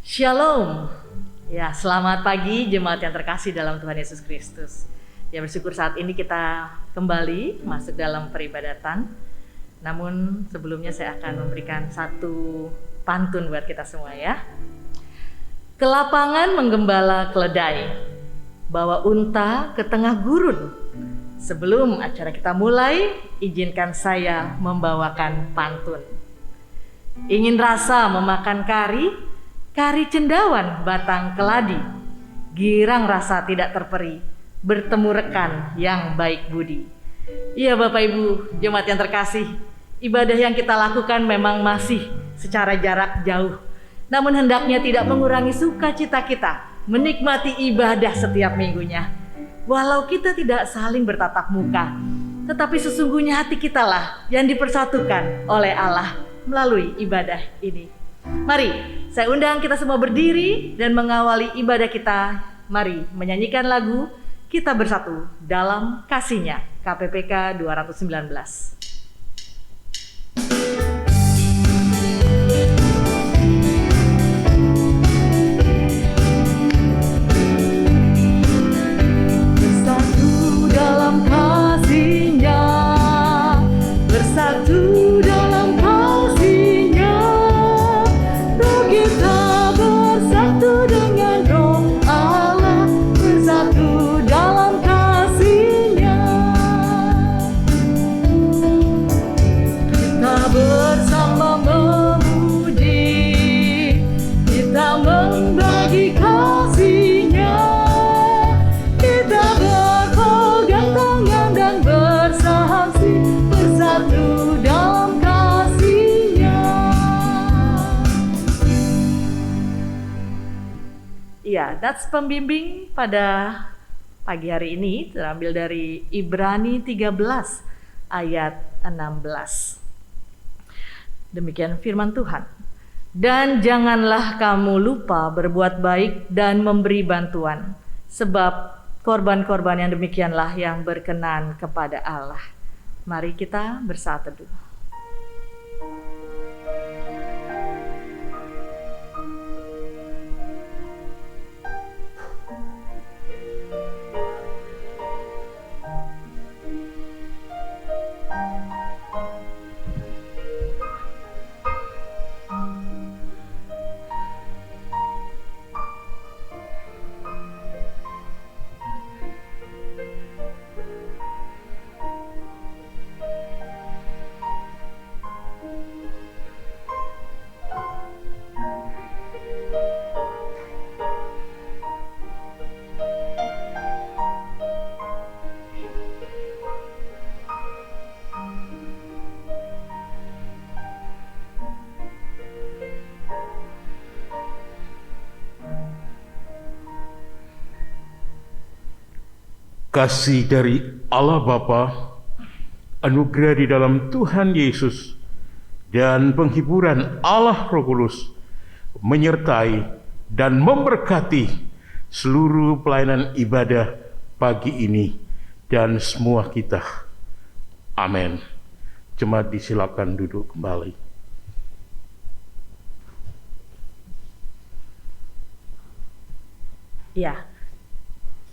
Shalom. Ya, selamat pagi jemaat yang terkasih dalam Tuhan Yesus Kristus. Ya, bersyukur saat ini kita kembali masuk dalam peribadatan. Namun sebelumnya saya akan memberikan satu pantun buat kita semua ya. Ke lapangan menggembala keledai, bawa unta ke tengah gurun. Sebelum acara kita mulai, izinkan saya membawakan pantun. Ingin rasa memakan kari cendawan batang keladi, girang rasa tidak terperi, bertemu rekan yang baik budi. Iya Bapak Ibu, jemaat yang terkasih, ibadah yang kita lakukan memang masih secara jarak jauh. Namun hendaknya tidak mengurangi sukacita kita menikmati ibadah setiap minggunya. Walau kita tidak saling bertatap muka, tetapi sesungguhnya hati kita lah yang dipersatukan oleh Allah melalui ibadah ini. Mari saya undang kita semua berdiri dan mengawali ibadah kita. Mari menyanyikan lagu Kita Bersatu Dalam Kasih-Nya, KPPK 219. Bersatu dalam kasih-Nya, bersatu dalam kasih-Nya, roh kita bersatu dengan roh Allah, bersatu dalam kasih-Nya. Kita bersama memuji, kita membagi kasih-Nya, kita berpegang tangan dan bersaksi, bersatu dalam kasih-Nya. Iya, that's pembimbing pada pagi hari ini terambil dari Ibrani 13 ayat 16. Demikian firman Tuhan. Dan janganlah kamu lupa berbuat baik dan memberi bantuan, sebab korban-korban yang demikianlah yang berkenan kepada Allah. Mari kita bersaat teduh. Kasih dari Allah Bapa, anugerah di dalam Tuhan Yesus, dan penghiburan Allah Roh Kudus menyertai dan memberkati seluruh pelayanan ibadah pagi ini dan semua kita. Amin. Jemaat disilakan duduk kembali. Ya,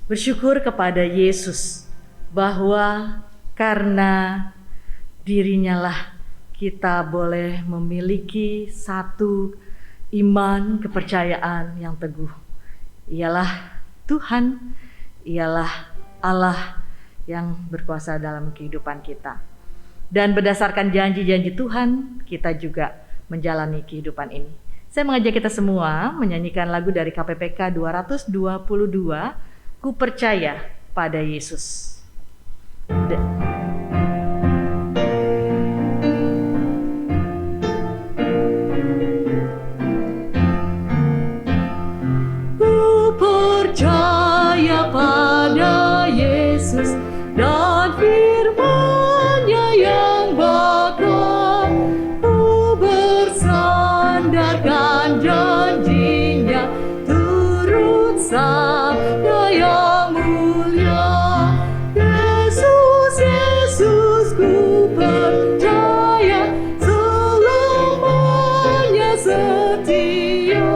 bersyukur kepada Yesus bahwa karena dirinya lah kita boleh memiliki satu iman kepercayaan yang teguh. Ialah Tuhan, ialah Allah yang berkuasa dalam kehidupan kita. Dan berdasarkan janji-janji Tuhan, kita juga menjalani kehidupan ini. Saya mengajak kita semua menyanyikan lagu dari KPPK 222, Ku Percaya Pada Yesus. Ku percaya pada Yesus dan firman-Nya yang bakal, ku bersandarkan janji-Nya, turut sabda yang mulia. Yesus, Yesus, ku percaya selamanya setia.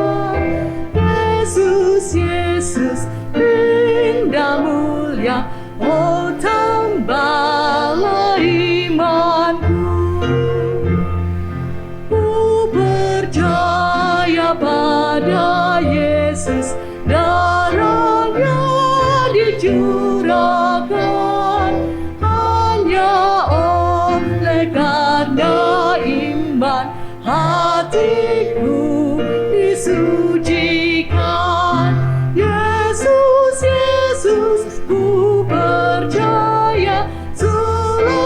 pada Yesus, darahnya dicurahkan hanya oleh karena iman, hatiku disucikan. Yesus, Yesus, ku percaya, selamanya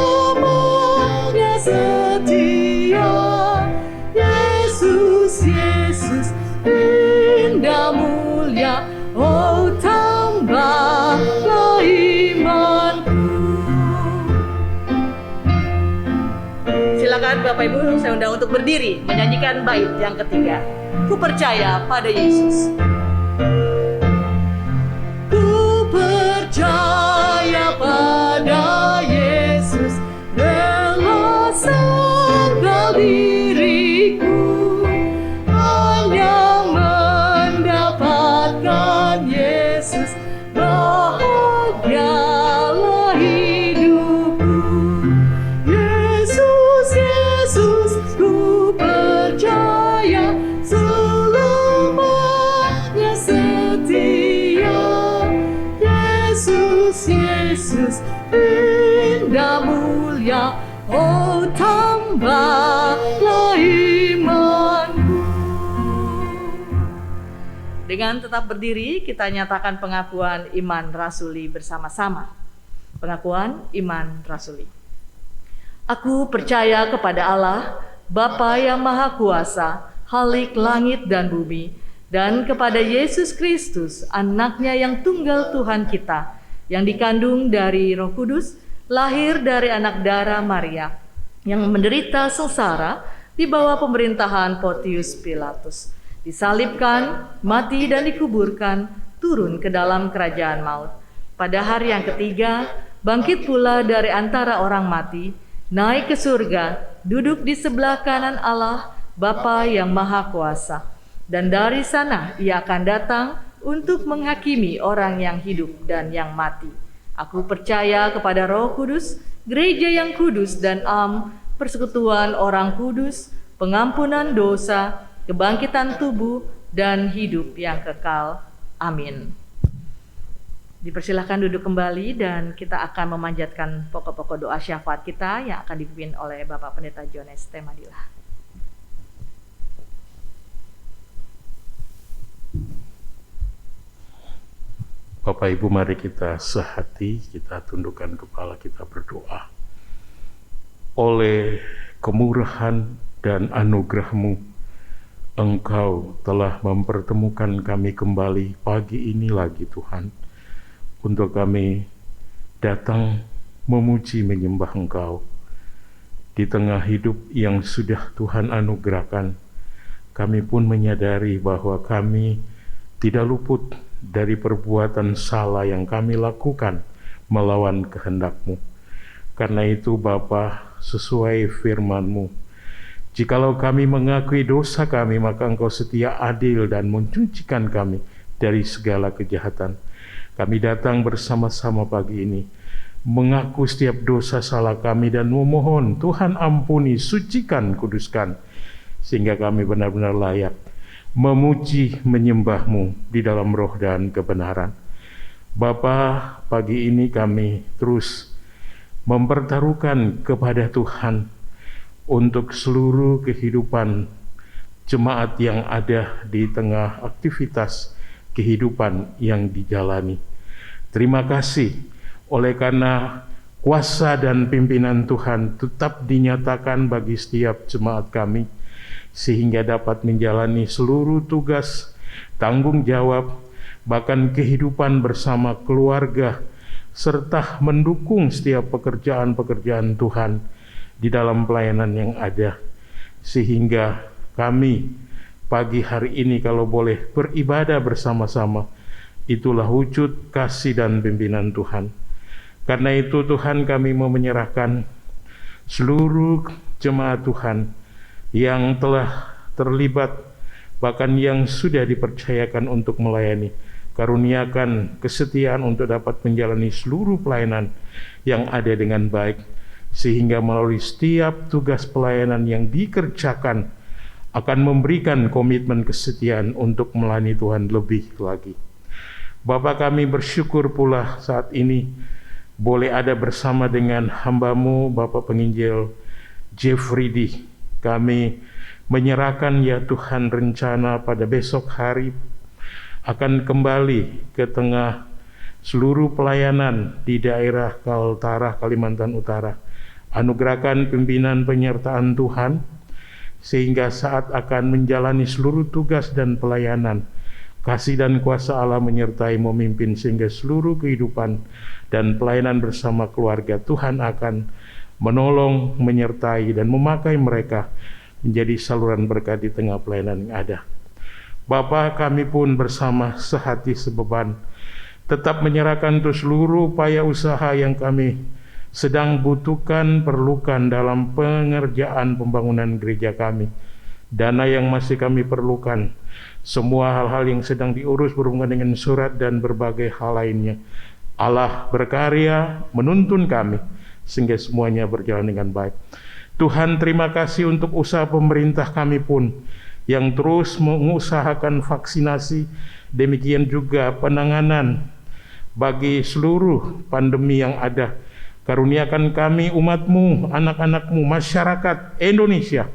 setia. Yesus, Yesus, indah mulia, oh tambahlah imanku. Silakan Bapak Ibu, saya undang untuk berdiri menyanyikan bait yang ketiga. Ku percaya pada Yesus. Ku percaya pada Yesus, rela sangkal diriku hanya mendapatkan Yesus, bahagialah hidupku. Yesus, Yesus, ku percaya, selamanya setia. Yesus, Yesus, indah mulia, oh tambahlah imanku. Dengan tetap berdiri, kita nyatakan pengakuan iman rasuli bersama-sama. Pengakuan iman rasuli. Aku percaya kepada Allah, Bapa yang Maha Kuasa, Khalik langit dan bumi, dan kepada Yesus Kristus, anaknya yang tunggal Tuhan kita, yang dikandung dari Roh Kudus, lahir dari anak darah Maria, yang menderita sengsara di bawah pemerintahan Pontius Pilatus, disalibkan, mati dan dikuburkan, turun ke dalam kerajaan maut. Pada hari yang ketiga, bangkit pula dari antara orang mati, naik ke surga, duduk di sebelah kanan Allah, Bapa yang Maha Kuasa. Dan dari sana ia akan datang untuk menghakimi orang yang hidup dan yang mati. Aku percaya kepada Roh Kudus, gereja yang kudus dan am, persekutuan orang kudus, pengampunan dosa, kebangkitan tubuh, dan hidup yang kekal. Amin. Dipersilahkan duduk kembali dan kita akan memanjatkan pokok-pokok doa syafaat kita yang akan dipimpin oleh Bapak Pendeta Jones T. Madila. Bapak Ibu, mari kita sehati, kita tundukkan kepala, kita berdoa. Oleh kemurahan dan anugerah-Mu, Engkau telah mempertemukan kami kembali pagi ini lagi Tuhan, untuk kami datang memuji menyembah Engkau. Di tengah hidup yang sudah Tuhan anugerahkan, kami pun menyadari bahwa kami tidak luput dari perbuatan salah yang kami lakukan melawan kehendak-Mu. Karena itu Bapa, sesuai firman-Mu, jikalau kami mengakui dosa kami, maka Engkau setia, adil, dan mencucikan kami dari segala kejahatan. Kami datang bersama-sama pagi ini, mengaku setiap dosa salah kami dan memohon Tuhan ampuni, sucikan, kuduskan, sehingga kami benar-benar layak memuji menyembah-Mu di dalam roh dan kebenaran. Bapa, pagi ini kami terus mempertaruhkan kepada Tuhan untuk seluruh kehidupan jemaat yang ada di tengah aktivitas kehidupan yang dijalani. Terima kasih oleh karena kuasa dan pimpinan Tuhan tetap dinyatakan bagi setiap jemaat kami, sehingga dapat menjalani seluruh tugas, tanggung jawab, bahkan kehidupan bersama keluarga, serta mendukung setiap pekerjaan-pekerjaan Tuhan di dalam pelayanan yang ada. Sehingga kami pagi hari ini kalau boleh beribadah bersama-sama, itulah wujud kasih dan pimpinan Tuhan. Karena itu Tuhan, kami mau menyerahkan seluruh jemaat Tuhan yang telah terlibat, bahkan yang sudah dipercayakan untuk melayani. Karuniakan kesetiaan untuk dapat menjalani seluruh pelayanan yang ada dengan baik, sehingga melalui setiap tugas pelayanan yang dikerjakan akan memberikan komitmen kesetiaan untuk melayani Tuhan lebih lagi. Bapa, kami bersyukur pula saat ini boleh ada bersama dengan hamba-Mu Bapak Penginjil Jeffrey D. Kami menyerahkan ya Tuhan rencana pada besok hari akan kembali ke tengah seluruh pelayanan di daerah Kaltara, Kalimantan Utara. Anugerahkan pimpinan penyertaan Tuhan, sehingga saat akan menjalani seluruh tugas dan pelayanan, kasih dan kuasa Allah menyertai memimpin, sehingga seluruh kehidupan dan pelayanan bersama keluarga Tuhan akan menolong, menyertai, dan memakai mereka menjadi saluran berkat di tengah pelayanan yang ada. Bapa, kami pun bersama sehati sebeban tetap menyerahkan untuk seluruh upaya usaha yang kami sedang butuhkan, perlukan dalam pengerjaan pembangunan gereja kami. Dana yang masih kami perlukan, semua hal-hal yang sedang diurus berhubungan dengan surat dan berbagai hal lainnya. Allah berkarya menuntun kami sehingga semuanya berjalan dengan baik. Tuhan, terima kasih untuk usaha pemerintah kami pun yang terus mengusahakan vaksinasi, demikian juga penanganan bagi seluruh pandemi yang ada. Karuniakan kami umat-Mu, anak-anak-Mu, masyarakat Indonesia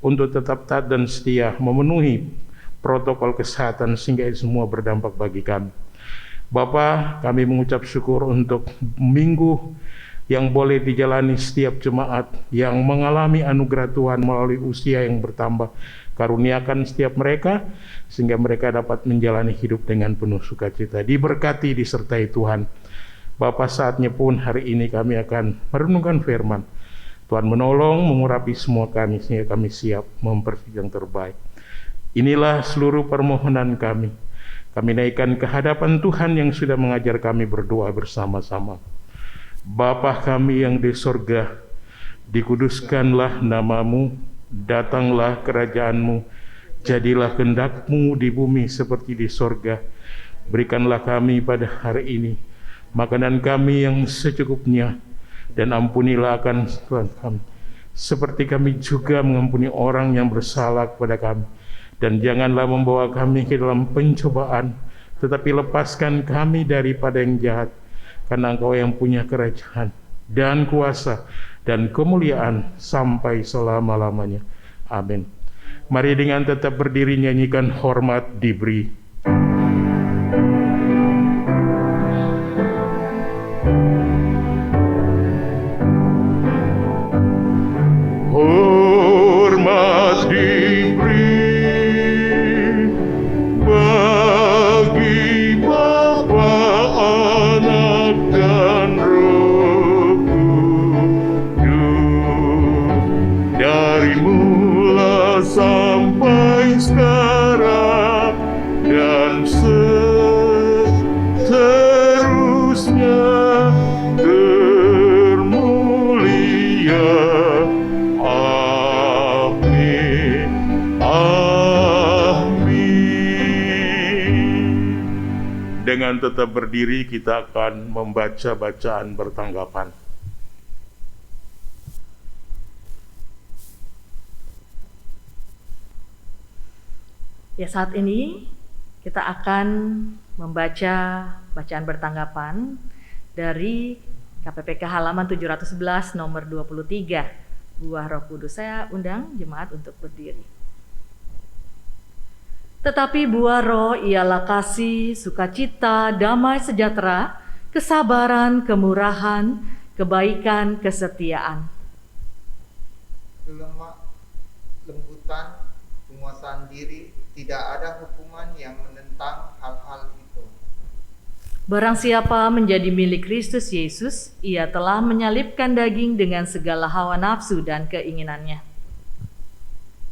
untuk tetap taat dan setia memenuhi protokol kesehatan sehingga semua berdampak bagi kami. Bapa, kami mengucap syukur untuk minggu yang boleh dijalani setiap jemaat yang mengalami anugerah Tuhan melalui usia yang bertambah. Karuniakan setiap mereka sehingga mereka dapat menjalani hidup dengan penuh sukacita, diberkati, disertai Tuhan. Bapa, saatnya pun hari ini kami akan merenungkan firman. Tuhan menolong, mengurapi semua kami sehingga kami siap memperoleh yang terbaik. Inilah seluruh permohonan kami. Kami naikkan ke hadapan Tuhan yang sudah mengajar kami berdoa bersama-sama. Bapa kami yang di sorga, dikuduskanlah nama-Mu, datanglah kerajaan-Mu, jadilah kehendak-Mu di bumi seperti di sorga. Berikanlah kami pada hari ini makanan kami yang secukupnya, dan ampunilah akan kesalahan kami, seperti kami juga mengampuni orang yang bersalah kepada kami. Dan janganlah membawa kami ke dalam pencobaan, tetapi lepaskan kami daripada yang jahat, karena Engkau yang punya kerajaan dan kuasa dan kemuliaan sampai selama-lamanya. Amin. Mari dengan tetap berdiri nyanyikan Hormat Diberi. Hormat diberi bagi Bapa, Anak, dan Roh Kudus, dari mula sampai sekarang dan seterusnya, termulia. Amin. Amin. Dengan tetap berdiri, kita akan membaca bacaan bertanggapan. Ya, saat ini kita akan membaca bacaan bertanggapan dari KPPK halaman 711 nomor 23, Buah Roh Kudus. Saya undang jemaat untuk berdiri. Tetapi buah roh ialah kasih, sukacita, damai sejahtera, kesabaran, kemurahan, kebaikan, kesetiaan, lembutan, penguasaan diri. Tidak ada hukuman yang menentang hal-hal itu. Barang siapa menjadi milik Kristus Yesus, ia telah menyalibkan daging dengan segala hawa nafsu dan keinginannya.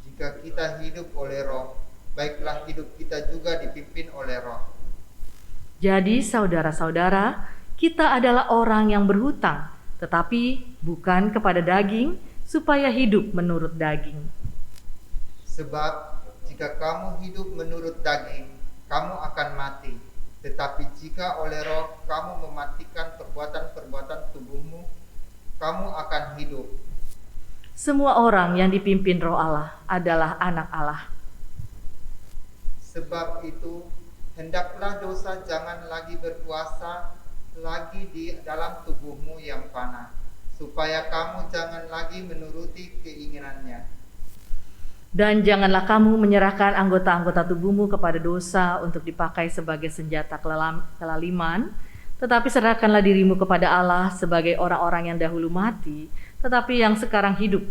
Jika kita hidup oleh Roh, baiklah hidup kita juga dipimpin oleh Roh. Jadi saudara-saudara, kita adalah orang yang berhutang, tetapi bukan kepada daging, supaya hidup menurut daging. Sebab jika kamu hidup menurut daging, kamu akan mati. Tetapi jika oleh Roh kamu mematikan perbuatan-perbuatan tubuhmu, kamu akan hidup. Semua orang yang dipimpin Roh Allah adalah anak Allah. Sebab itu, hendaklah dosa jangan lagi berkuasa lagi di dalam tubuhmu yang fana, supaya kamu jangan lagi menuruti keinginannya. Dan janganlah kamu menyerahkan anggota-anggota tubuhmu kepada dosa untuk dipakai sebagai senjata kelaliman, tetapi serahkanlah dirimu kepada Allah sebagai orang-orang yang dahulu mati, tetapi yang sekarang hidup.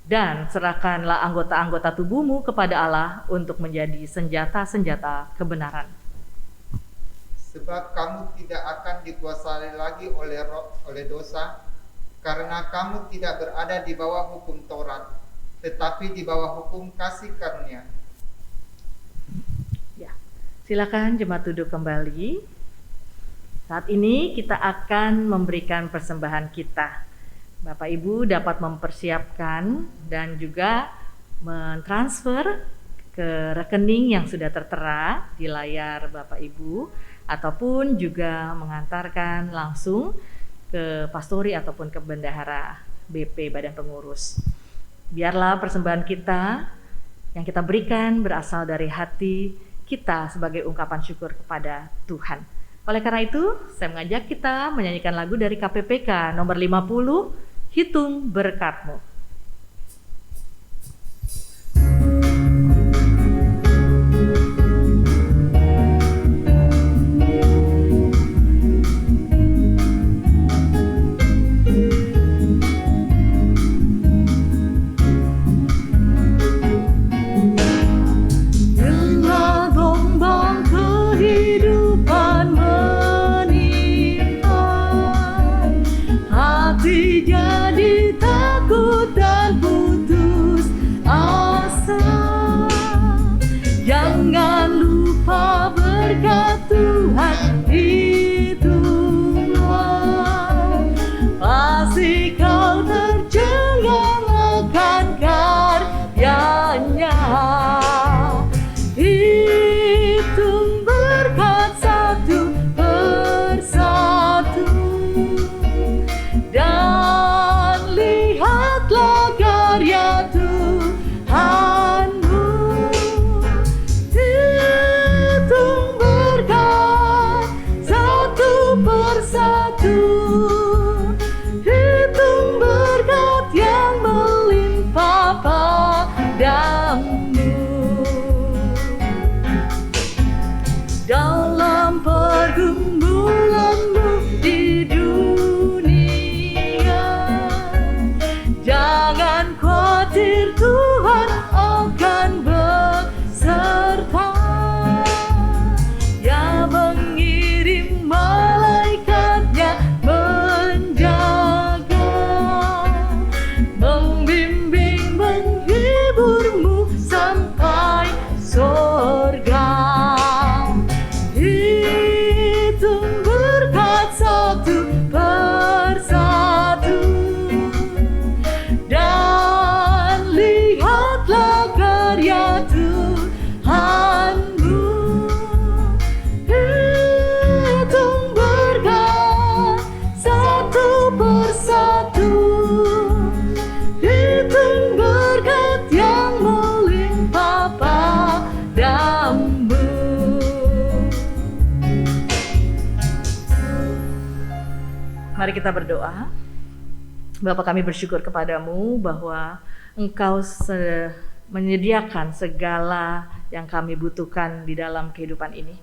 Dan serahkanlah anggota-anggota tubuhmu kepada Allah untuk menjadi senjata-senjata kebenaran. Sebab kamu tidak akan dikuasai lagi oleh dosa, karena kamu tidak berada di bawah hukum Taurat, tetapi di bawah hukum kasih karunia. Ya, silakan jemaat duduk kembali. Saat ini kita akan memberikan persembahan kita. Bapak Ibu dapat mempersiapkan dan juga mentransfer ke rekening yang sudah tertera di layar Bapak Ibu, ataupun juga mengantarkan langsung ke pastori ataupun ke bendahara BP Badan Pengurus. Biarlah persembahan kita yang kita berikan berasal dari hati kita sebagai ungkapan syukur kepada Tuhan. Oleh karena itu, saya mengajak kita menyanyikan lagu dari KPPK nomor 50, Hitung Berkat-Mu. Mari kita berdoa. Bapa, kami bersyukur kepadamu bahwa Engkau menyediakan segala yang kami butuhkan di dalam kehidupan ini.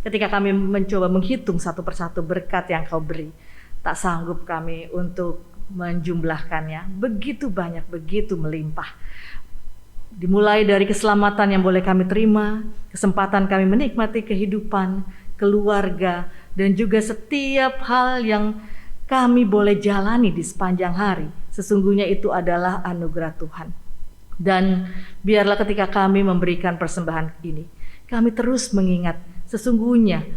Ketika kami mencoba menghitung satu persatu berkat yang Kau beri, tak sanggup kami untuk menjumlahkannya. Begitu banyak, begitu melimpah. Dimulai dari keselamatan yang boleh kami terima, kesempatan kami menikmati kehidupan, keluarga, dan juga setiap hal yang kami boleh jalani di sepanjang hari. Sesungguhnya itu adalah anugerah Tuhan. Dan biarlah ketika kami memberikan persembahan ini, kami terus mengingat sesungguhnya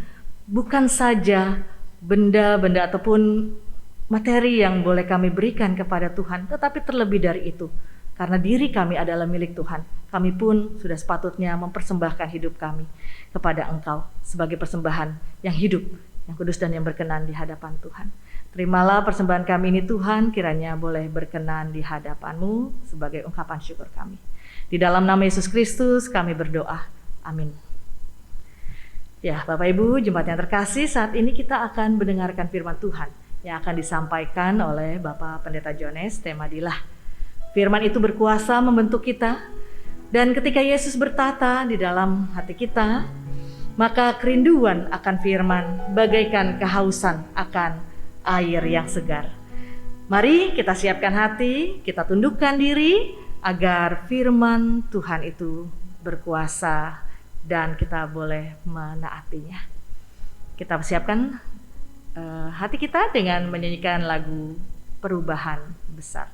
bukan saja benda-benda ataupun materi yang boleh kami berikan kepada Tuhan, tetapi terlebih dari itu, karena diri kami adalah milik Tuhan, kami pun sudah sepatutnya mempersembahkan hidup kami kepada Engkau sebagai persembahan yang hidup, yang kudus dan yang berkenan di hadapan Tuhan. Terimalah persembahan kami ini Tuhan, kiranya boleh berkenan di hadapan-Mu sebagai ungkapan syukur kami. Di dalam nama Yesus Kristus kami berdoa. Amin. Ya, Bapak Ibu, jemaat yang terkasih, saat ini kita akan mendengarkan firman Tuhan yang akan disampaikan oleh Bapak Pendeta Jones Temadilah. Firman itu berkuasa membentuk kita, dan ketika Yesus bertata di dalam hati kita, maka kerinduan akan firman bagaikan kehausan akan air yang segar. Mari kita siapkan hati, kita tundukkan diri agar firman Tuhan itu berkuasa dan kita boleh menaatinya. Kita siapkan hati kita dengan menyanyikan lagu Perubahan Besar.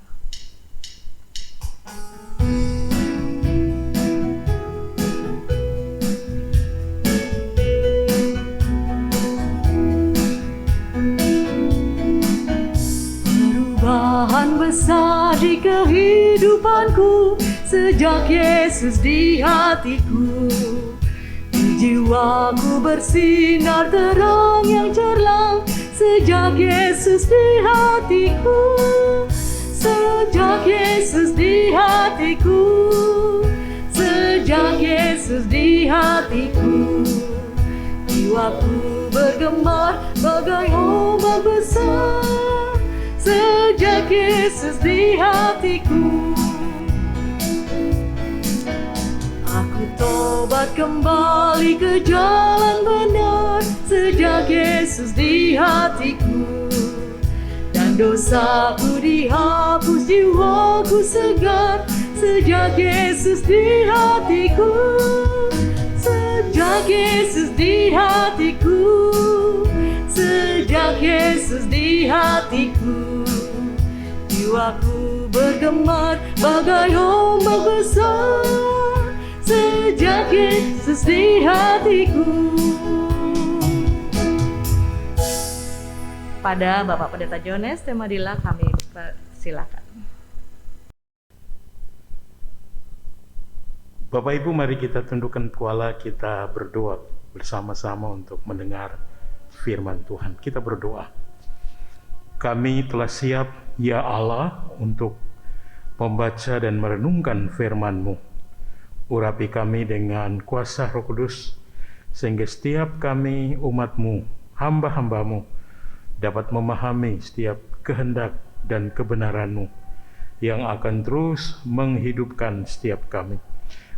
Perubahan besar di kehidupanku sejak Yesus di hatiku. Di jiwaku bersinar terang yang cerlang sejak Yesus di hatiku. Sejak Yesus di hatiku. Sejak Yesus di hatiku. Jiwaku bergemar bagai ombak besar sejak Yesus di hatiku. Aku tobat kembali ke jalan benar sejak Yesus di hatiku. Dan dosaku dihapus, jiwaku segar sejak Yesus di hatiku. Sejak Yesus di hatiku. Sejak Yesus di hatiku. Jiwaku bergemar bagai ombak besar sejak Yesus di hatiku. Pada Bapak Pendeta Jones Temadilah kami persilakan. Bapak Ibu, mari kita tundukkan kepala, kita berdoa bersama-sama untuk mendengar firman Tuhan. Kita berdoa. Kami telah siap, ya Allah, untuk membaca dan merenungkan firman-Mu. Urapi kami dengan kuasa Roh Kudus, sehingga setiap kami umat-Mu, hamba-hamba-Mu, dapat memahami setiap kehendak dan kebenaran-Mu yang akan terus menghidupkan setiap kami.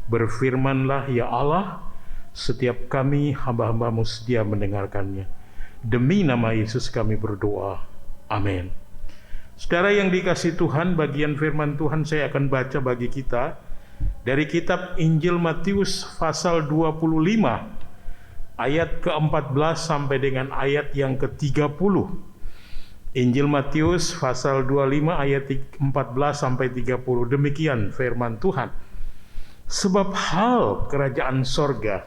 Berfirmanlah, ya Allah, setiap kami hamba-hamba-Mu sedia mendengarkannya. Demi nama Yesus kami berdoa. Amin. Saudara yang dikasihi Tuhan, bagian firman Tuhan saya akan baca bagi kita dari kitab Injil Matius pasal 25 ayat ke-14 sampai dengan ayat yang ke-30. Injil Matius pasal 25 ayat 14 sampai 30. Demikian firman Tuhan. Sebab hal kerajaan sorga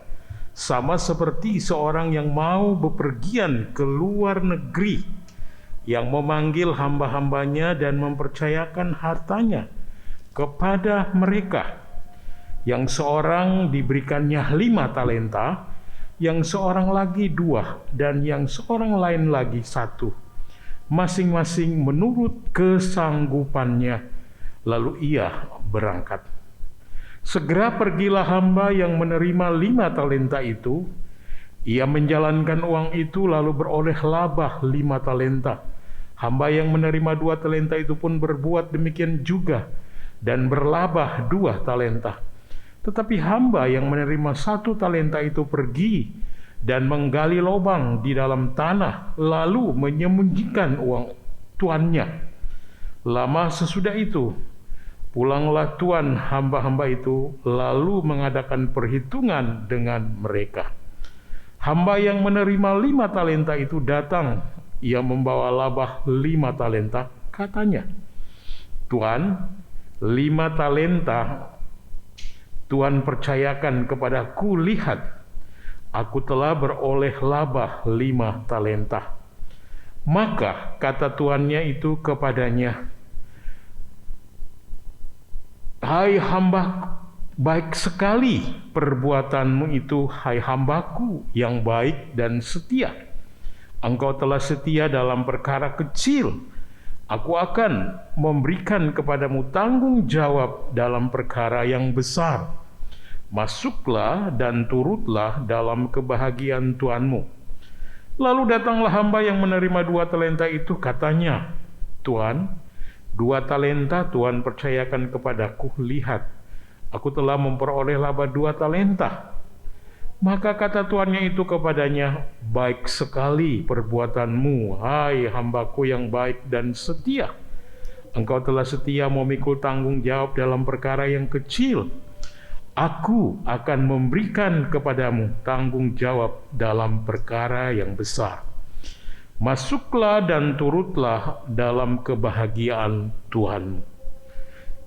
sama seperti seorang yang mau bepergian ke luar negeri, yang memanggil hamba-hambanya dan mempercayakan hartanya kepada mereka. Yang seorang diberikannya 5 talenta, yang seorang lagi 2, dan yang seorang lain lagi 1, masing-masing menurut kesanggupannya. Lalu ia berangkat. Segera pergilah hamba yang menerima 5 talenta itu. Ia menjalankan uang itu lalu beroleh laba 5 talenta. Hamba yang menerima 2 talenta itu pun berbuat demikian juga dan berlaba 2 talenta. Tetapi hamba yang menerima 1 talenta itu pergi dan menggali lubang di dalam tanah, lalu menyembunyikan uang tuannya. Lama sesudah itu, pulanglah tuan hamba-hamba itu, lalu mengadakan perhitungan dengan mereka. Hamba yang menerima 5 talenta itu datang, ia membawa laba 5 talenta, katanya, Tuan, 5 talenta Tuan percayakan kepadaku, lihat, aku telah beroleh laba 5 talenta. Maka kata tuannya itu kepadanya, hai hamba, baik sekali perbuatanmu itu, hai hambaku yang baik dan setia. Engkau telah setia dalam perkara kecil, aku akan memberikan kepadamu tanggung jawab dalam perkara yang besar. Masuklah dan turutlah dalam kebahagiaan Tuanmu. Lalu datanglah hamba yang menerima 2 talenta itu, katanya, Tuan, 2 talenta Tuan percayakan kepadaku, lihat, aku telah memperoleh laba 2 talenta. Maka kata tuannya itu kepadanya, baik sekali perbuatanmu, hai hambaku yang baik dan setia. Engkau telah setia memikul tanggung jawab dalam perkara yang kecil. Aku akan memberikan kepadamu tanggung jawab dalam perkara yang besar. Masuklah dan turutlah dalam kebahagiaan Tuhanmu.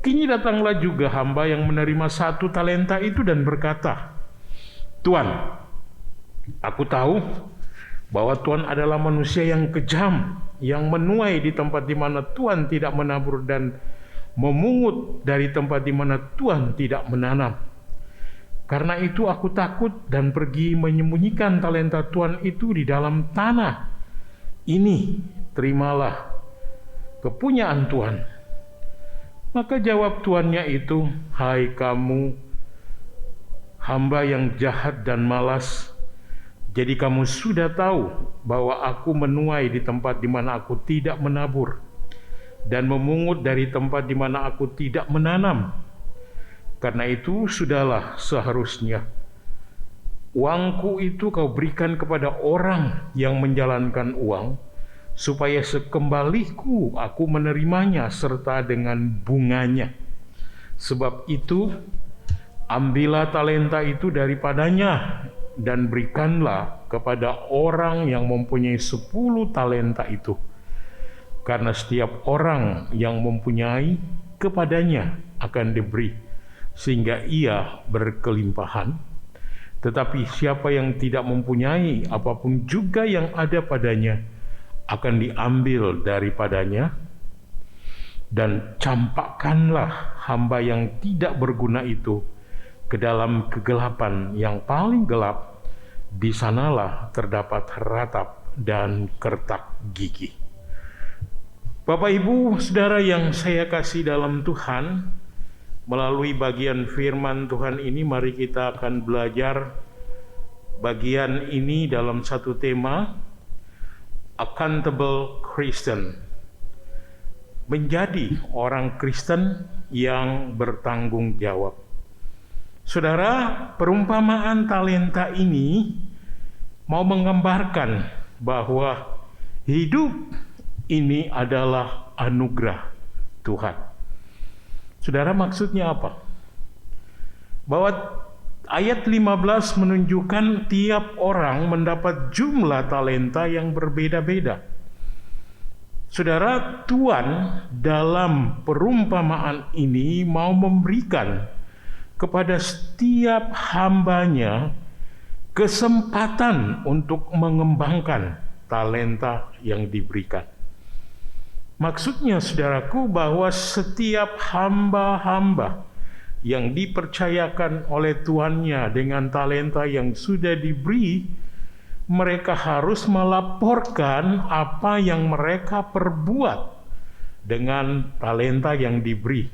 Kini datanglah juga hamba yang menerima 1 talenta itu dan berkata, Tuan, aku tahu bahwa Tuan adalah manusia yang kejam, yang menuai di tempat di mana Tuan tidak menabur dan memungut dari tempat di mana Tuan tidak menanam. Karena itu aku takut dan pergi menyembunyikan talenta Tuan itu di dalam tanah. Ini terimalah kepunyaan Tuan. Maka jawab tuannya itu, hai kamu hamba yang jahat dan malas, jadi kamu sudah tahu bahwa aku menuai di tempat di mana aku tidak menabur dan memungut dari tempat di mana aku tidak menanam. Karena itu sudahlah seharusnya uangku itu kau berikan kepada orang yang menjalankan uang, supaya sekembaliku aku menerimanya serta dengan bunganya. Sebab itu ambillah talenta itu daripadanya dan berikanlah kepada orang yang mempunyai 10 talenta itu. Karena setiap orang yang mempunyai, kepadanya akan diberi, sehingga ia berkelimpahan. Tetapi siapa yang tidak mempunyai apapun juga yang ada padanya, akan diambil daripadanya. Dan campakkanlah hamba yang tidak berguna itu ke dalam kegelapan yang paling gelap, di sanalah terdapat ratap dan kertak gigi. Bapak Ibu Saudara yang saya kasih dalam Tuhan, melalui bagian firman Tuhan ini mari kita akan belajar bagian ini dalam satu tema, Accountable Christian. Menjadi orang Kristen yang bertanggung jawab. Saudara, perumpamaan talenta ini mau menggambarkan bahwa hidup ini adalah anugerah Tuhan. Saudara, maksudnya apa? Bahwa ayat 15 menunjukkan tiap orang mendapat jumlah talenta yang berbeda-beda. Saudara, Tuhan dalam perumpamaan ini mau memberikan kepada setiap hambanya kesempatan untuk mengembangkan talenta yang diberikan. Maksudnya, saudaraku, bahwa setiap hamba-hamba yang dipercayakan oleh tuannya dengan talenta yang sudah diberi, mereka harus melaporkan apa yang mereka perbuat dengan talenta yang diberi.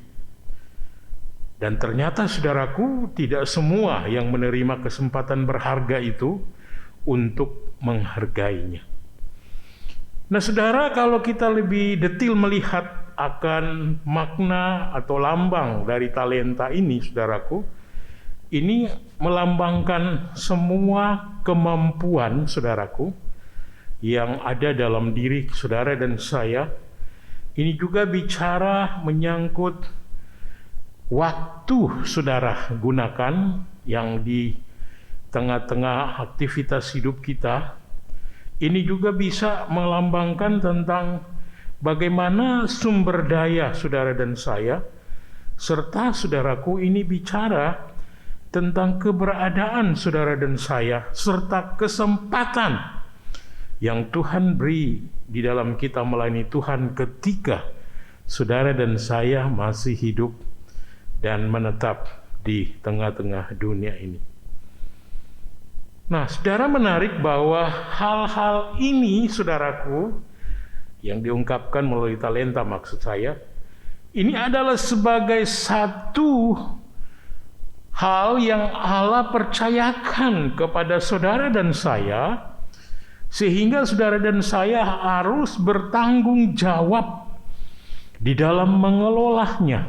Dan ternyata, saudaraku, tidak semua yang menerima kesempatan berharga itu untuk menghargainya. Nah, saudara, kalau kita lebih detail melihat akan makna atau lambang dari talenta ini, saudaraku, ini melambangkan semua kemampuan, saudaraku, yang ada dalam diri saudara dan saya. Ini juga bicara menyangkut waktu saudara gunakan yang di tengah-tengah aktivitas hidup kita. Ini juga bisa melambangkan tentang bagaimana sumber daya saudara dan saya, serta saudaraku, ini bicara tentang keberadaan saudara dan saya, serta kesempatan yang Tuhan beri di dalam kita melayani Tuhan ketika saudara dan saya masih hidup dan menetap di tengah-tengah dunia ini. Nah, saudara, menarik bahwa hal-hal ini, saudaraku, yang diungkapkan melalui talenta maksud saya, ini adalah sebagai satu hal yang Allah percayakan kepada saudara dan saya, sehingga saudara dan saya harus bertanggung jawab di dalam mengelolanya,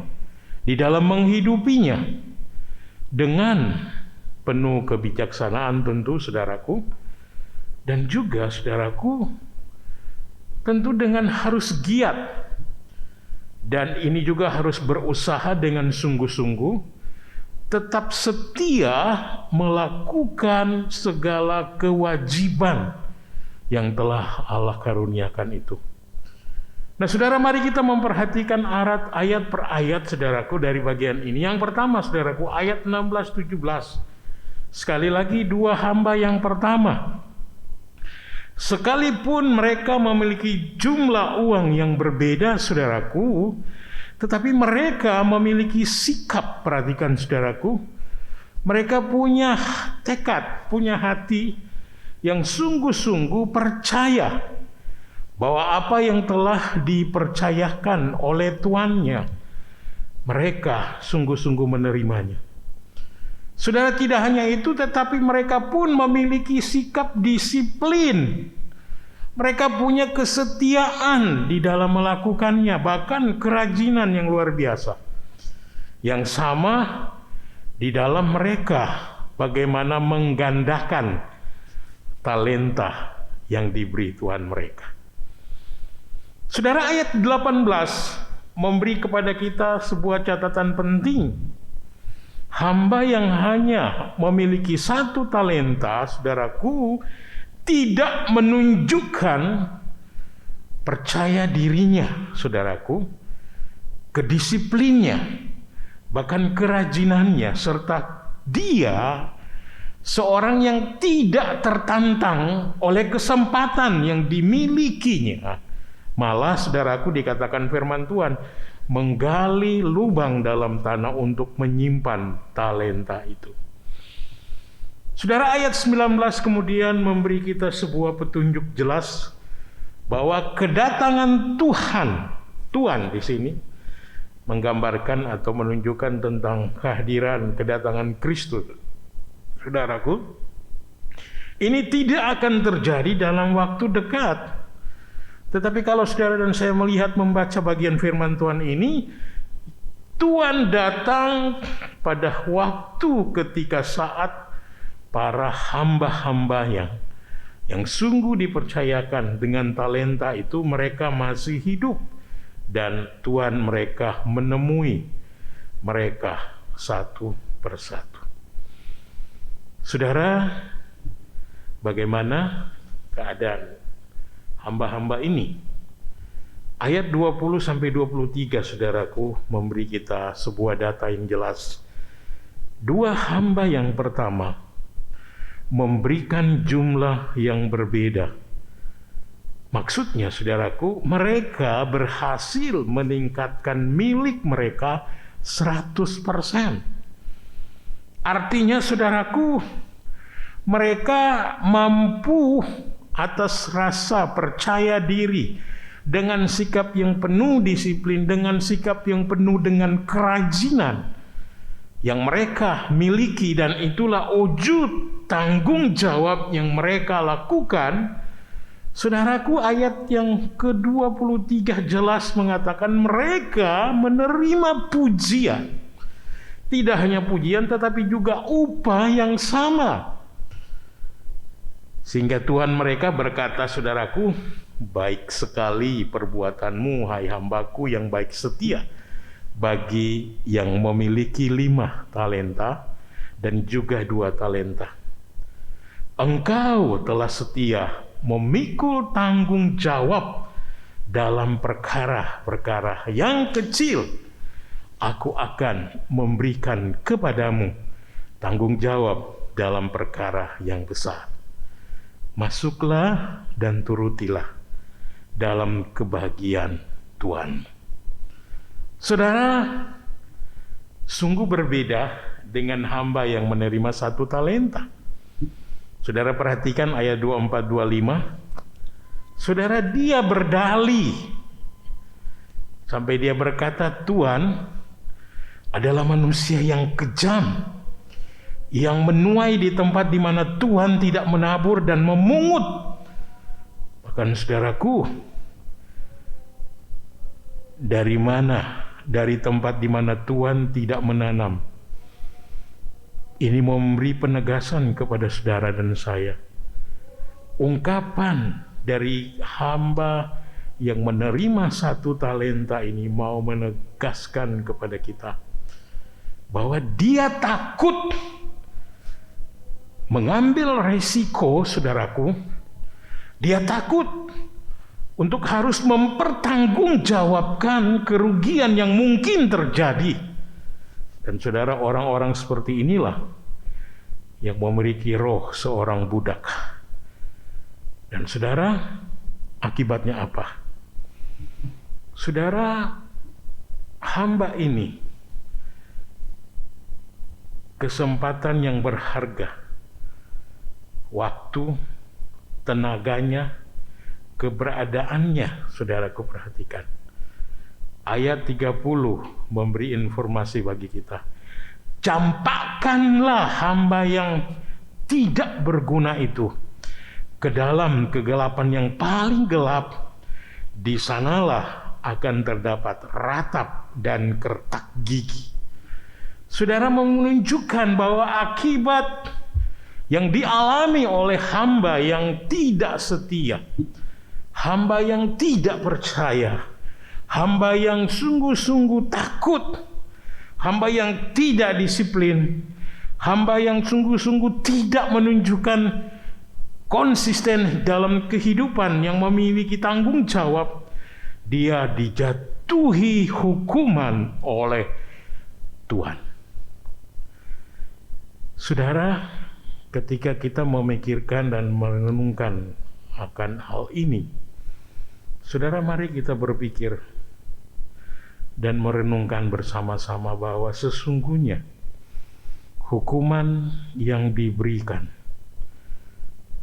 di dalam menghidupinya dengan penuh kebijaksanaan tentu, saudaraku, dan juga saudaraku tentu dengan harus giat, dan ini juga harus berusaha dengan sungguh-sungguh, tetap setia melakukan segala kewajiban yang telah Allah karuniakan itu. Nah, saudara, mari kita memperhatikan ayat per ayat, saudaraku, dari bagian ini. Yang pertama, saudaraku, ayat 16-17. Sekali lagi, dua hamba yang pertama. Sekalipun mereka memiliki jumlah uang yang berbeda, saudaraku, tetapi mereka memiliki sikap, perhatikan saudaraku, mereka punya tekad, punya hati yang sungguh-sungguh percaya bahwa apa yang telah dipercayakan oleh tuannya, mereka sungguh-sungguh menerimanya. Saudara, tidak hanya itu, tetapi mereka pun memiliki sikap disiplin. Mereka punya kesetiaan di dalam melakukannya, bahkan kerajinan yang luar biasa. Yang sama di dalam mereka bagaimana menggandakan talenta yang diberi Tuhan mereka. Saudara, ayat 18 memberi kepada kita sebuah catatan penting. Hamba yang hanya memiliki satu talenta, saudaraku, tidak menunjukkan percaya dirinya, saudaraku, kedisiplinnya, bahkan kerajinannya, serta dia seorang yang tidak tertantang oleh kesempatan yang dimilikinya. Malah, saudaraku, dikatakan firman Tuhan, menggali lubang dalam tanah untuk menyimpan talenta itu. Saudara, ayat 19 kemudian memberi kita sebuah petunjuk jelas bahwa kedatangan Tuhan di sini menggambarkan atau menunjukkan tentang kehadiran kedatangan Kristus. Saudaraku, ini tidak akan terjadi dalam waktu dekat. Tetapi kalau saudara dan saya melihat membaca bagian firman Tuhan ini, Tuhan datang pada waktu ketika saat para hamba-hambanya yang sungguh dipercayakan dengan talenta itu, mereka masih hidup, dan Tuhan mereka menemui mereka satu persatu. Saudara, bagaimana keadaan hamba-hamba ini? Ayat 20-23, saudaraku, memberi kita sebuah data yang jelas. Dua hamba yang pertama memberikan jumlah yang berbeda. Maksudnya, saudaraku, mereka berhasil meningkatkan milik mereka 100%. Artinya, saudaraku, mereka mampu atas rasa percaya diri, dengan sikap yang penuh disiplin, dengan sikap yang penuh dengan kerajinan yang mereka miliki, dan itulah wujud tanggung jawab yang mereka lakukan. Saudaraku, ayat yang ke-23 jelas mengatakan mereka menerima pujian. Tidak hanya pujian, tetapi juga upah yang sama. Sehingga Tuhan mereka berkata, saudaraku, baik sekali perbuatanmu, hai hambaku yang baik setia, bagi yang memiliki 5 talenta dan juga 2 talenta. Engkau telah setia memikul tanggung jawab dalam perkara-perkara yang kecil. Aku akan memberikan kepadamu tanggung jawab dalam perkara yang besar. Masuklah dan turutilah dalam kebahagiaan Tuhan. Saudara, sungguh berbeda dengan hamba yang menerima 1 talenta. Saudara perhatikan ayat 24-25. Saudara, dia berdalih sampai dia berkata, Tuhan adalah manusia yang kejam, yang menuai di tempat di mana Tuhan tidak menabur dan memungut. Bahkan saudaraku, dari mana? Dari tempat di mana Tuhan tidak menanam. Ini memberi penegasan kepada saudara dan saya. Ungkapan dari hamba yang menerima 1 talenta ini mau menegaskan kepada kita bahwa dia takut mengambil resiko, saudaraku. Dia takut untuk harus mempertanggungjawabkan kerugian yang mungkin terjadi. Dan saudara, orang-orang seperti inilah yang memiliki roh seorang budak. Dan saudara, akibatnya apa? Saudara, hamba ini kesempatan yang berharga, waktu, tenaganya, keberadaannya, saudaraku perhatikan. Ayat 30 memberi informasi bagi kita. Campakkanlah hamba yang tidak berguna itu ke dalam kegelapan yang paling gelap. Di sanalah akan terdapat ratap dan kertak gigi. Saudara, menunjukkan bahwa akibat yang dialami oleh hamba yang tidak setia, hamba yang tidak percaya, hamba yang sungguh-sungguh takut, hamba yang tidak disiplin, hamba yang sungguh-sungguh tidak menunjukkan konsisten dalam kehidupan yang memiliki tanggung jawab, dia dijatuhi hukuman oleh Tuhan. Saudara, ketika kita memikirkan dan merenungkan akan hal ini, saudara, mari kita berpikir dan merenungkan bersama-sama bahwa sesungguhnya hukuman yang diberikan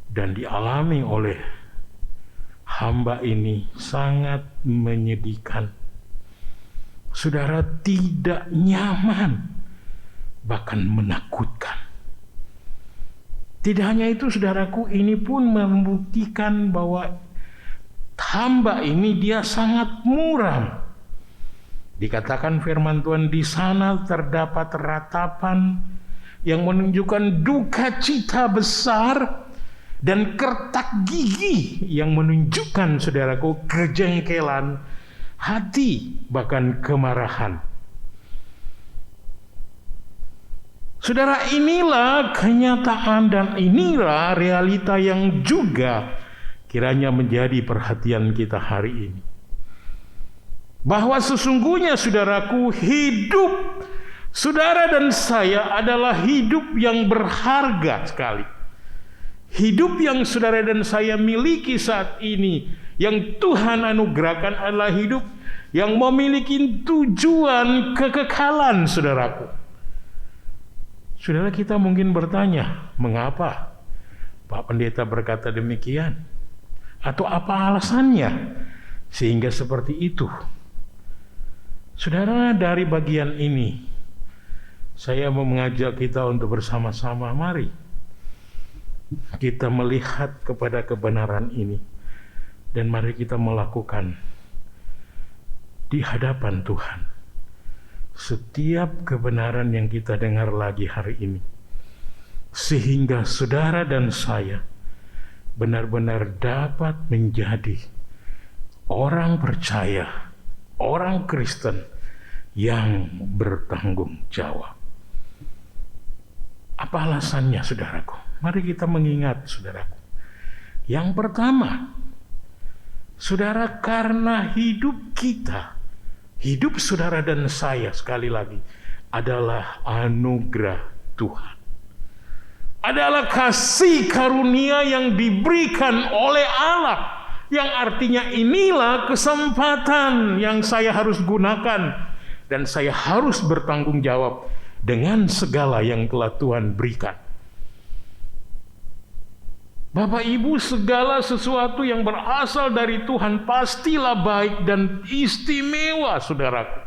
dan dialami oleh hamba ini sangat menyedihkan. Saudara, tidak nyaman, bahkan menakutkan. Tidak hanya itu, saudaraku, ini pun membuktikan bahwa hamba ini dia sangat muram. Dikatakan firman Tuhan, di sana terdapat ratapan yang menunjukkan duka cita besar dan kertak gigi yang menunjukkan, saudaraku, kejengkelan hati, bahkan kemarahan. Saudara, inilah kenyataan dan inilah realita yang juga kiranya menjadi perhatian kita hari ini. Bahwa sesungguhnya, saudaraku, hidup saudara dan saya adalah hidup yang berharga sekali. Hidup yang saudara dan saya miliki saat ini, yang Tuhan anugerahkan, adalah hidup yang memiliki tujuan kekekalan, saudaraku. Saudara, kita mungkin bertanya, mengapa Pak Pendeta berkata demikian? Atau apa alasannya sehingga seperti itu? Saudara, dari bagian ini saya mau mengajak kita untuk bersama-sama, mari kita melihat kepada kebenaran ini dan mari kita melakukan di hadapan Tuhan setiap kebenaran yang kita dengar lagi hari ini, sehingga saudara dan saya benar-benar dapat menjadi orang percaya, orang Kristen yang bertanggung jawab. Apa alasannya, saudaraku? Mari kita mengingat, saudaraku. Yang pertama, saudara, karena hidup kita, hidup saudara dan saya, sekali lagi, adalah anugerah Tuhan. Adalah kasih karunia yang diberikan oleh Allah. Yang artinya inilah kesempatan yang saya harus gunakan. Dan saya harus bertanggung jawab dengan segala yang telah Tuhan berikan. Bapak Ibu, segala sesuatu yang berasal dari Tuhan pastilah baik dan istimewa, saudaraku.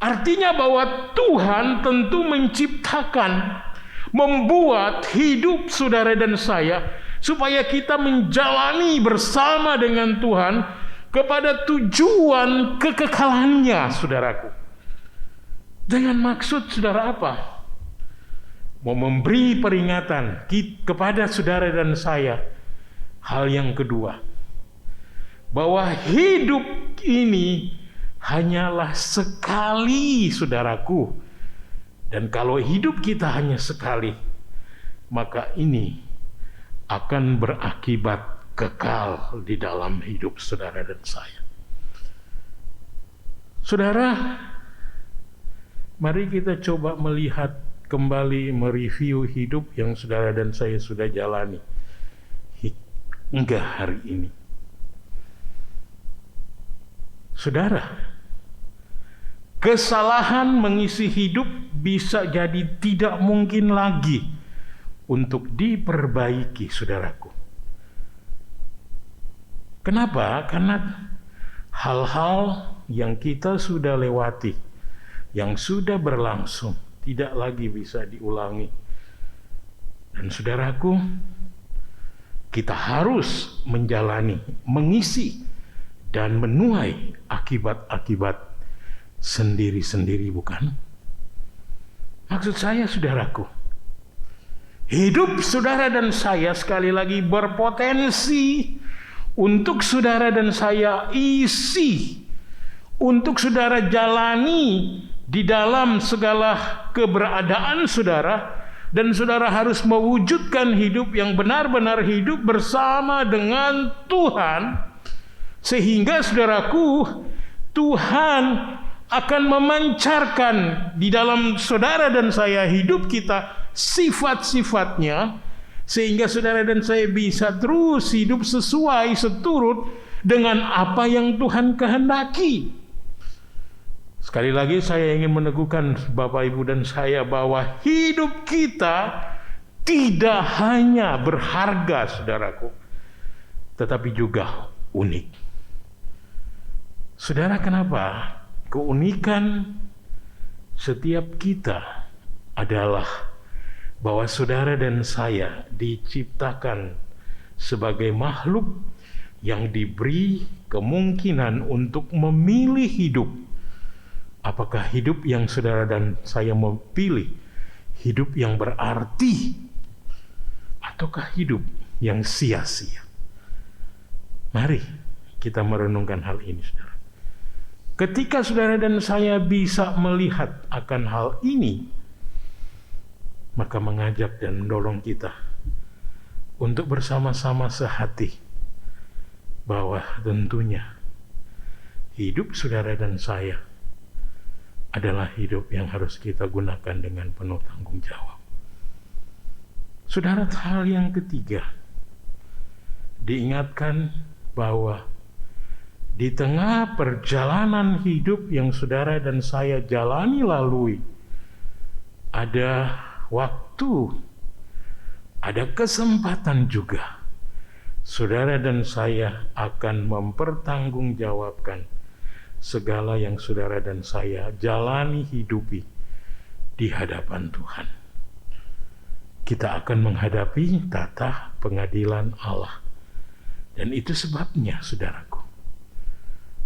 Artinya bahwa Tuhan tentu menciptakan, membuat hidup saudara dan saya supaya kita menjalani bersama dengan Tuhan kepada tujuan kekekalannya, saudaraku. Dengan maksud saudara apa? Mau memberi peringatan kepada saudara dan saya. Hal yang kedua, bahwa hidup ini hanyalah sekali, saudaraku. Dan kalau hidup kita hanya sekali, maka ini akan berakibat kekal di dalam hidup saudara dan saya. Saudara, mari kita coba melihat kembali, mereview hidup yang saudara dan saya sudah jalani hingga hari ini. Saudara, kesalahan mengisi hidup bisa jadi tidak mungkin lagi untuk diperbaiki, saudaraku. Kenapa? Karena hal-hal yang kita sudah lewati, yang sudah berlangsung, tidak lagi bisa diulangi. Dan saudaraku, kita harus menjalani, mengisi, dan menuai akibat-akibat sendiri-sendiri, bukan? Maksud saya, saudaraku, hidup saudara dan saya sekali lagi berpotensi untuk saudara dan saya isi, untuk saudara jalani di dalam segala keberadaan saudara, dan saudara harus mewujudkan hidup yang benar-benar hidup bersama dengan Tuhan, sehingga saudaraku, Tuhan akan memancarkan di dalam saudara dan saya, hidup kita, sifat-sifatnya, sehingga saudara dan saya bisa terus hidup sesuai, seturut dengan apa yang Tuhan kehendaki. Sekali lagi saya ingin meneguhkan Bapak Ibu dan saya bahwa hidup kita tidak hanya berharga, saudaraku, tetapi juga unik. Saudara, kenapa? Keunikan setiap kita adalah bahwa saudara dan saya diciptakan sebagai makhluk yang diberi kemungkinan untuk memilih hidup. Apakah hidup yang saudara dan saya memilih hidup yang berarti, ataukah hidup yang sia-sia? Mari kita merenungkan hal ini, saudara. Ketika saudara dan saya bisa melihat akan hal ini, maka mengajak dan mendorong kita untuk bersama-sama sehati bahwa tentunya hidup saudara dan saya adalah hidup yang harus kita gunakan dengan penuh tanggung jawab. Saudara, hal yang ketiga, diingatkan bahwa di tengah perjalanan hidup yang saudara dan saya jalani lalui, ada waktu, ada kesempatan juga saudara dan saya akan mempertanggungjawabkan segala yang saudara dan saya jalani, hidupi di hadapan Tuhan. Kita akan menghadapi tata pengadilan Allah. Dan itu sebabnya, saudaraku,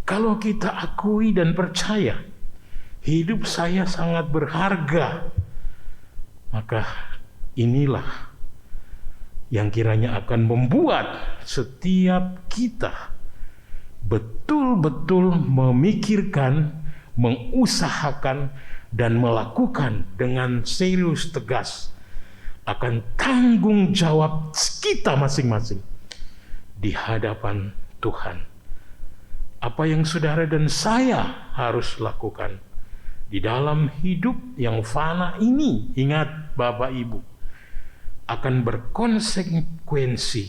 kalau kita akui dan percaya hidup saya sangat berharga, maka inilah yang kiranya akan membuat setiap kita betul-betul memikirkan, mengusahakan, dan melakukan dengan serius tegas akan tanggung jawab kita masing-masing di hadapan Tuhan. Apa yang saudara dan saya harus lakukan di dalam hidup yang fana ini, ingat Bapak Ibu, akan berkonsekuensi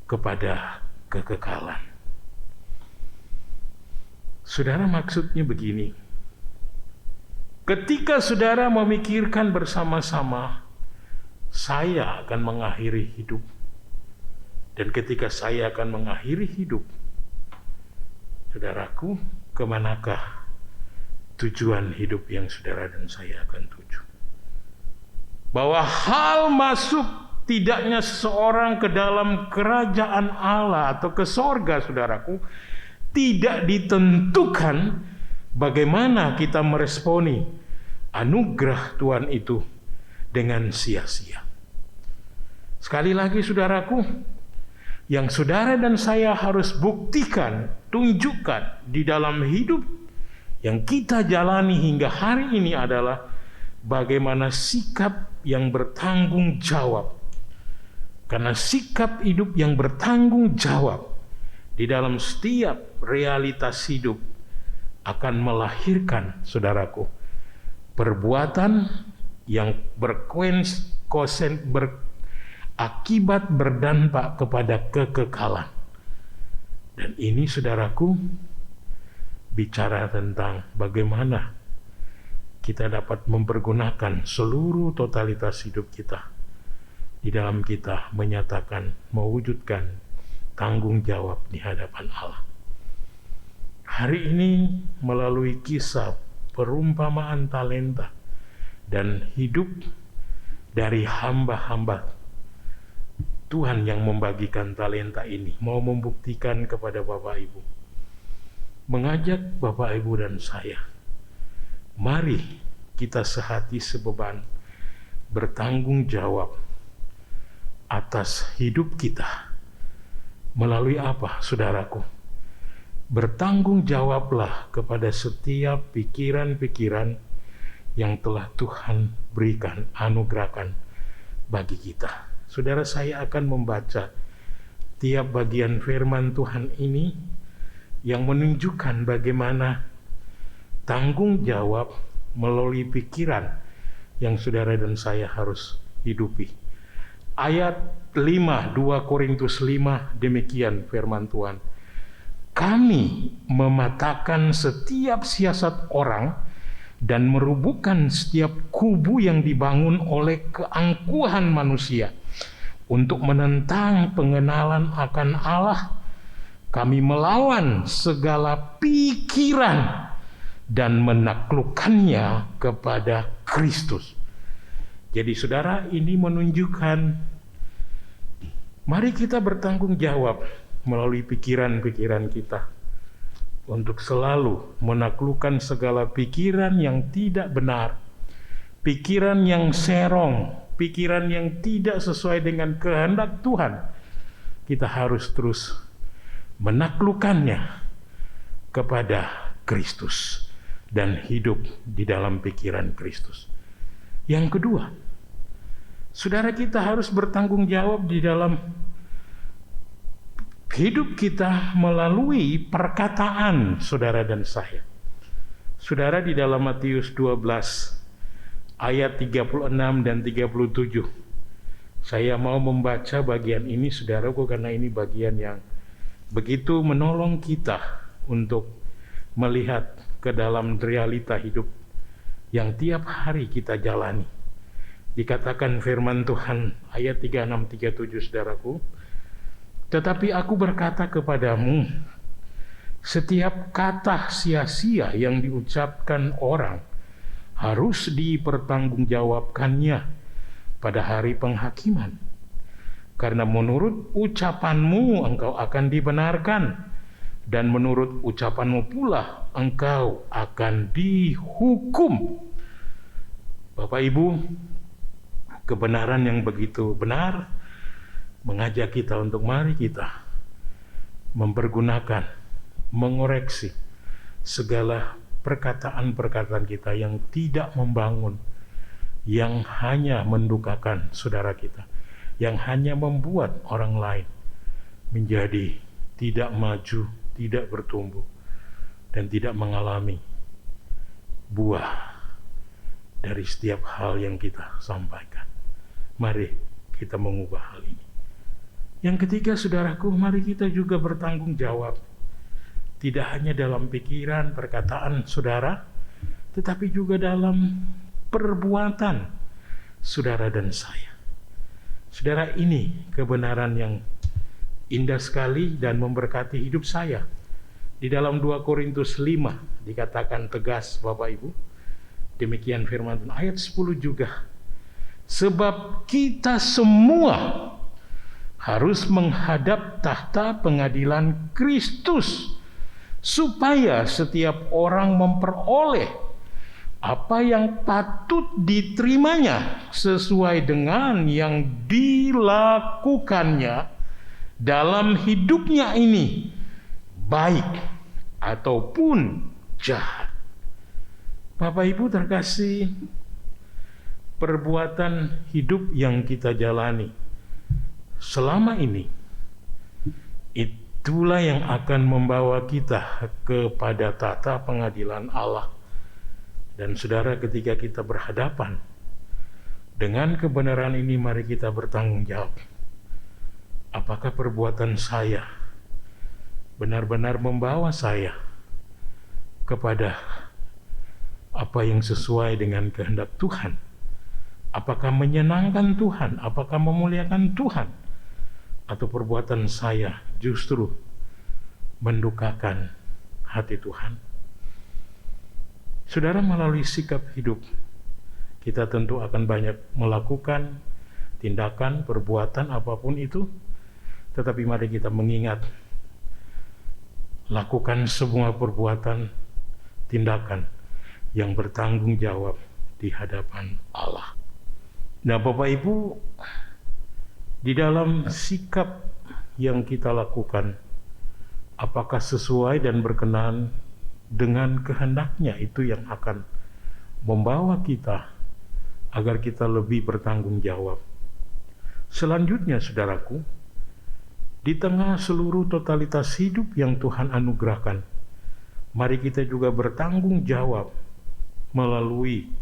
kepada kekekalan. Saudara, maksudnya begini. Ketika saudara memikirkan bersama-sama saya akan mengakhiri hidup. Dan ketika saya akan mengakhiri hidup, saudaraku, kemanakah tujuan hidup yang saudara dan saya akan tuju? Bahwa hal masuk tidaknya seseorang ke dalam kerajaan Allah atau ke sorga, saudaraku, tidak ditentukan bagaimana kita meresponi anugerah Tuhan itu dengan sia-sia. Sekali lagi, saudaraku, yang saudara dan saya harus buktikan, tunjukkan di dalam hidup yang kita jalani hingga hari ini adalah bagaimana sikap yang bertanggung jawab. Karena sikap hidup yang bertanggung jawab di dalam setiap realitas hidup akan melahirkan, saudaraku, perbuatan yang akibat berdampak kepada kekekalan. Dan ini, saudaraku, bicara tentang bagaimana kita dapat mempergunakan seluruh totalitas hidup kita di dalam kita menyatakan, mewujudkan tanggung jawab di hadapan Allah. Hari ini melalui kisah perumpamaan talenta dan hidup dari hamba-hamba Tuhan yang membagikan talenta ini, mau membuktikan kepada Bapak Ibu, mengajak Bapak Ibu dan saya, mari kita sehati sebeban bertanggung jawab atas hidup kita. Melalui apa, saudaraku? Bertanggung jawablah kepada setiap pikiran-pikiran yang telah Tuhan berikan, anugerahkan bagi kita. Saudara, saya akan membaca tiap bagian firman Tuhan ini yang menunjukkan bagaimana tanggung jawab melalui pikiran yang saudara dan saya harus hidupi. Ayat 5, 2 Korintus 5, demikian firman Tuhan. Kami mematahkan setiap siasat orang dan merubuhkan setiap kubu yang dibangun oleh keangkuhan manusia untuk menentang pengenalan akan Allah. Kami melawan segala pikiran dan menaklukkannya kepada Kristus. Jadi saudara, ini menunjukkan mari kita bertanggung jawab melalui pikiran-pikiran kita untuk selalu menaklukkan segala pikiran yang tidak benar, pikiran yang serong, pikiran yang tidak sesuai dengan kehendak Tuhan. Kita harus terus menaklukkannya kepada Kristus dan hidup di dalam pikiran Kristus. Yang kedua, saudara, kita harus bertanggung jawab di dalam hidup kita melalui perkataan saudara dan saya. Saudara, di dalam Matius 12 ayat 36 dan 37. Saya mau membaca bagian ini, saudaraku, karena ini bagian yang begitu menolong kita untuk melihat ke dalam realita hidup yang tiap hari kita jalani. Dikatakan firman Tuhan ayat 36-37, saudaraku, tetapi aku berkata kepadamu, setiap kata sia-sia yang diucapkan orang harus dipertanggungjawabkannya pada hari penghakiman. Karena menurut ucapanmu engkau akan dibenarkan, dan menurut ucapanmu pula engkau akan dihukum. Bapak Ibu, kebenaran yang begitu benar mengajak kita untuk mari kita mempergunakan, mengoreksi segala perkataan-perkataan kita yang tidak membangun, yang hanya mendukakan saudara kita, yang hanya membuat orang lain menjadi tidak maju, tidak bertumbuh, dan tidak mengalami buah dari setiap hal yang kita sampaikan. Mari kita mengubah hal ini. Yang ketiga, saudaraku, mari kita juga bertanggung jawab. Tidak hanya dalam pikiran, perkataan saudara, tetapi juga dalam perbuatan saudara dan saya. Saudara, ini kebenaran yang indah sekali dan memberkati hidup saya. Di dalam 2 Korintus 5 dikatakan tegas, Bapak Ibu. Demikian firman Tuhan. Ayat 10 juga. Sebab kita semua harus menghadap tahta pengadilan Kristus, supaya setiap orang memperoleh apa yang patut diterimanya sesuai dengan yang dilakukannya dalam hidupnya ini, baik ataupun jahat. Bapak Ibu terkasih, perbuatan hidup yang kita jalani selama ini, itulah yang akan membawa kita kepada tahta pengadilan Allah. Dan saudara, ketika kita berhadapan dengan kebenaran ini, mari kita bertanggung jawab. Apakah perbuatan saya benar-benar membawa saya kepada apa yang sesuai dengan kehendak Tuhan? Apakah menyenangkan Tuhan? Apakah memuliakan Tuhan? Atau perbuatan saya justru mendukakan hati Tuhan? Saudara, melalui sikap hidup, kita tentu akan banyak melakukan tindakan, perbuatan, apapun itu. Tetapi mari kita mengingat, lakukan semua perbuatan, tindakan yang bertanggung jawab di hadapan Allah. Nah, Bapak Ibu, di dalam sikap yang kita lakukan, apakah sesuai dan berkenan dengan kehendaknya, itu yang akan membawa kita agar kita lebih bertanggung jawab. Selanjutnya, saudaraku, di tengah seluruh totalitas hidup yang Tuhan anugerahkan, mari kita juga bertanggung jawab melalui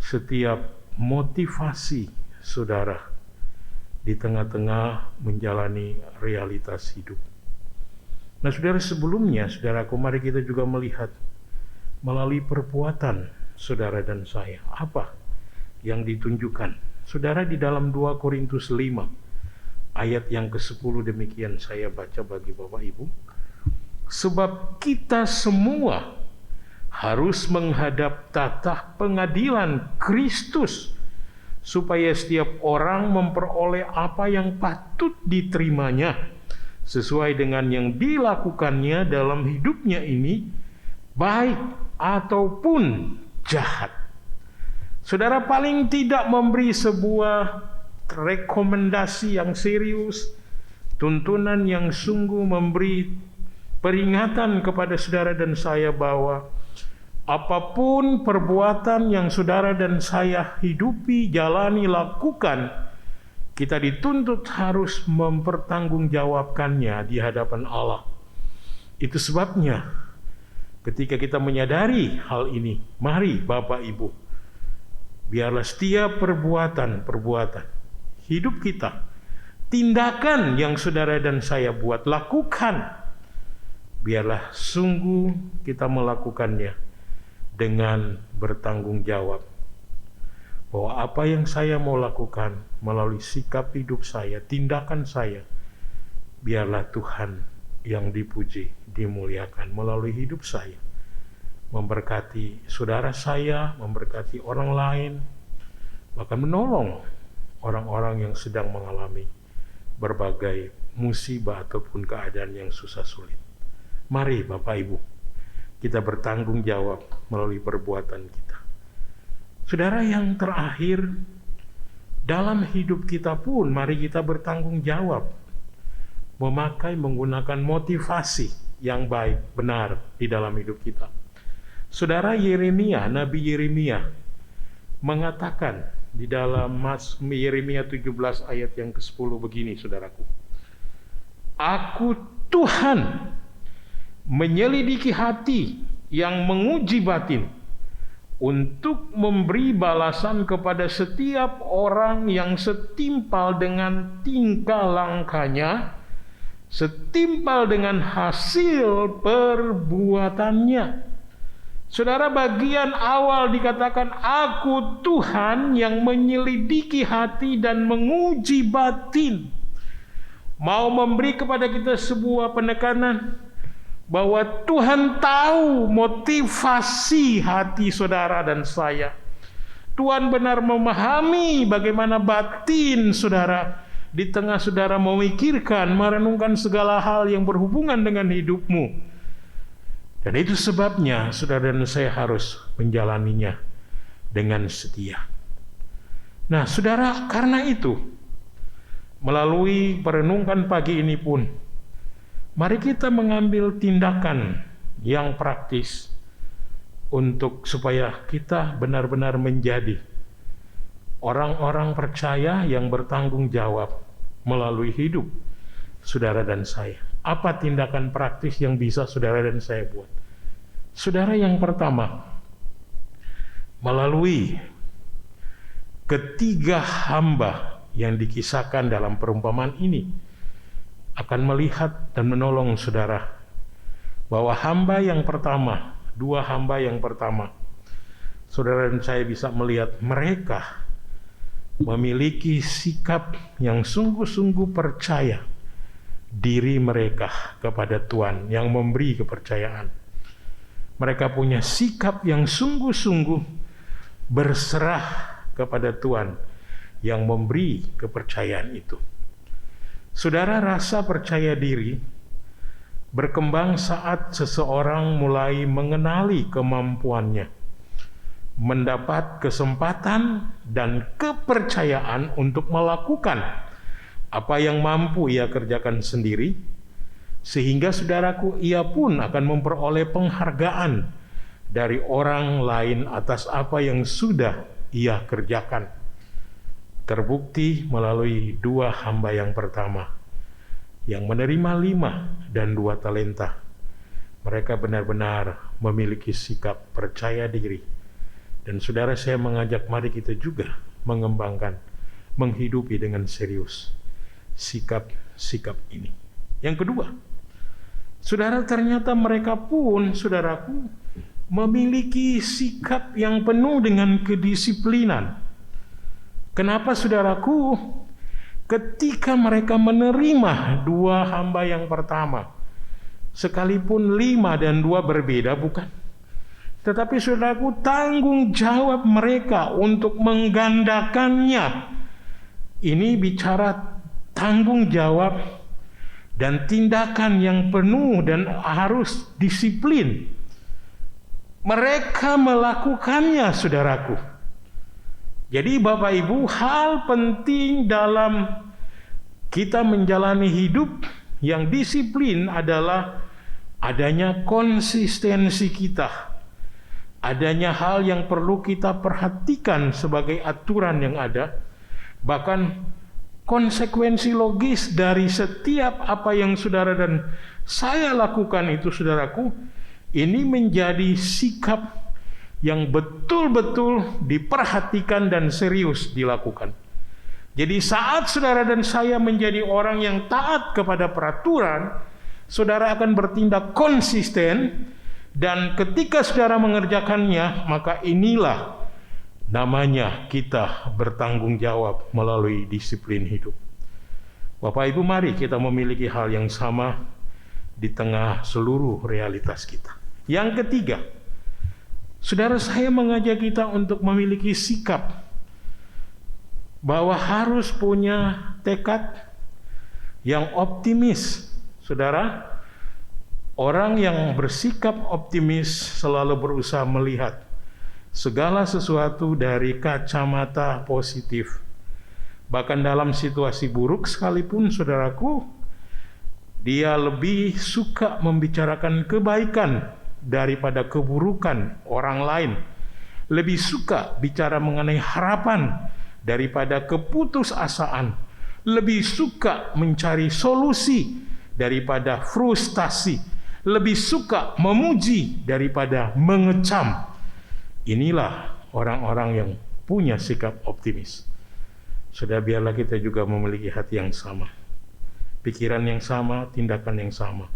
setiap motivasi saudara di tengah-tengah menjalani realitas hidup. Nah, saudara, sebelumnya, saudaraku, mari kita juga melihat melalui perbuatan saudara dan saya, apa yang ditunjukkan. Saudara, di dalam 2 Korintus 5, ayat yang ke-10 demikian saya baca bagi Bapak Ibu. Sebab kita semua harus menghadap tahta pengadilan Kristus, supaya setiap orang memperoleh apa yang patut diterimanya sesuai dengan yang dilakukannya dalam hidupnya ini, baik ataupun jahat. Saudara, paling tidak memberi sebuah rekomendasi yang serius, tuntunan yang sungguh, memberi peringatan kepada saudara dan saya bahwa apapun perbuatan yang saudara dan saya hidupi, jalani, lakukan, kita dituntut harus mempertanggungjawabkannya di hadapan Allah. Itu sebabnya ketika kita menyadari hal ini, mari Bapak Ibu, biarlah setiap perbuatan hidup kita, tindakan yang saudara dan saya buat, lakukan, biarlah sungguh kita melakukannya dengan bertanggung jawab. Bahwa apa yang saya mau lakukan melalui sikap hidup saya, tindakan saya, biarlah Tuhan yang dipuji, dimuliakan melalui hidup saya. Memberkati saudara saya, memberkati orang lain, bahkan menolong orang-orang yang sedang mengalami berbagai musibah ataupun keadaan yang susah sulit. Mari Bapak Ibu, kita bertanggung jawab melalui perbuatan kita. Saudara, yang terakhir, dalam hidup kita pun mari kita bertanggung jawab, menggunakan motivasi yang baik, benar di dalam hidup kita. Saudara, Nabi Yeremia mengatakan di dalam Yeremia 17 ayat yang ke-10 begini, saudaraku. Aku Tuhan menyelidiki hati yang menguji batin, untuk memberi balasan kepada setiap orang yang setimpal dengan tingkah langkahnya, setimpal dengan hasil perbuatannya. Saudara, bagian awal dikatakan, aku Tuhan yang menyelidiki hati dan menguji batin. Mau memberi kepada kita sebuah penekanan bahwa Tuhan tahu motivasi hati saudara dan saya. Tuhan benar memahami bagaimana batin saudara di tengah saudara memikirkan, merenungkan segala hal yang berhubungan dengan hidupmu. Dan itu sebabnya saudara dan saya harus menjalaninya dengan setia. Nah saudara, karena itu melalui perenungan pagi ini pun, mari kita mengambil tindakan yang praktis untuk supaya kita benar-benar menjadi orang-orang percaya yang bertanggung jawab melalui hidup saudara dan saya. Apa tindakan praktis yang bisa saudara dan saya buat? Saudara, yang pertama, melalui ketiga hamba yang dikisahkan dalam perumpamaan ini, akan melihat dan menolong saudara bahwa hamba yang pertama, dua hamba yang pertama, saudara dan saya bisa melihat mereka memiliki sikap yang sungguh-sungguh percaya diri mereka kepada Tuhan yang memberi kepercayaan. Mereka punya sikap yang sungguh-sungguh berserah kepada Tuhan yang memberi kepercayaan itu. Saudara, rasa percaya diri berkembang saat seseorang mulai mengenali kemampuannya, mendapat kesempatan dan kepercayaan untuk melakukan apa yang mampu ia kerjakan sendiri, sehingga saudaraku, ia pun akan memperoleh penghargaan dari orang lain atas apa yang sudah ia kerjakan. Terbukti melalui dua hamba yang pertama, yang menerima 5 dan 2 talenta. Mereka benar-benar memiliki sikap percaya diri. Dan saudara, saya mengajak mari kita juga mengembangkan, menghidupi dengan serius sikap-sikap ini. Yang kedua, saudara, ternyata mereka pun, saudaraku, memiliki sikap yang penuh dengan kedisiplinan. Kenapa, saudaraku? Ketika mereka menerima dua hamba yang pertama, sekalipun 5 dan 2 berbeda, bukan? Tetapi saudaraku, tanggung jawab mereka untuk menggandakannya. Ini bicara tanggung jawab dan tindakan yang penuh dan harus disiplin. Mereka melakukannya, saudaraku. Jadi Bapak Ibu, hal penting dalam kita menjalani hidup yang disiplin adalah adanya konsistensi kita. Adanya hal yang perlu kita perhatikan sebagai aturan yang ada. Bahkan konsekuensi logis dari setiap apa yang saudara dan saya lakukan itu, saudaraku, ini menjadi sikap yang betul-betul diperhatikan dan serius dilakukan. Jadi saat saudara dan saya menjadi orang yang taat kepada peraturan, saudara akan bertindak konsisten, dan ketika saudara mengerjakannya, maka inilah namanya kita bertanggung jawab melalui disiplin hidup. Bapak Ibu, mari kita memiliki hal yang sama di tengah seluruh realitas kita. Yang ketiga, saudara, saya mengajak kita untuk memiliki sikap bahwa harus punya tekad yang optimis. Saudara, orang yang bersikap optimis selalu berusaha melihat segala sesuatu dari kacamata positif. Bahkan dalam situasi buruk sekalipun, saudaraku, dia lebih suka membicarakan kebaikan daripada keburukan orang lain. Lebih suka bicara mengenai harapan daripada keputusasaan. Lebih suka mencari solusi daripada frustasi. Lebih suka memuji daripada mengecam. Inilah orang-orang yang punya sikap optimis. Sudah, biarlah kita juga memiliki hati yang sama, pikiran yang sama, tindakan yang sama,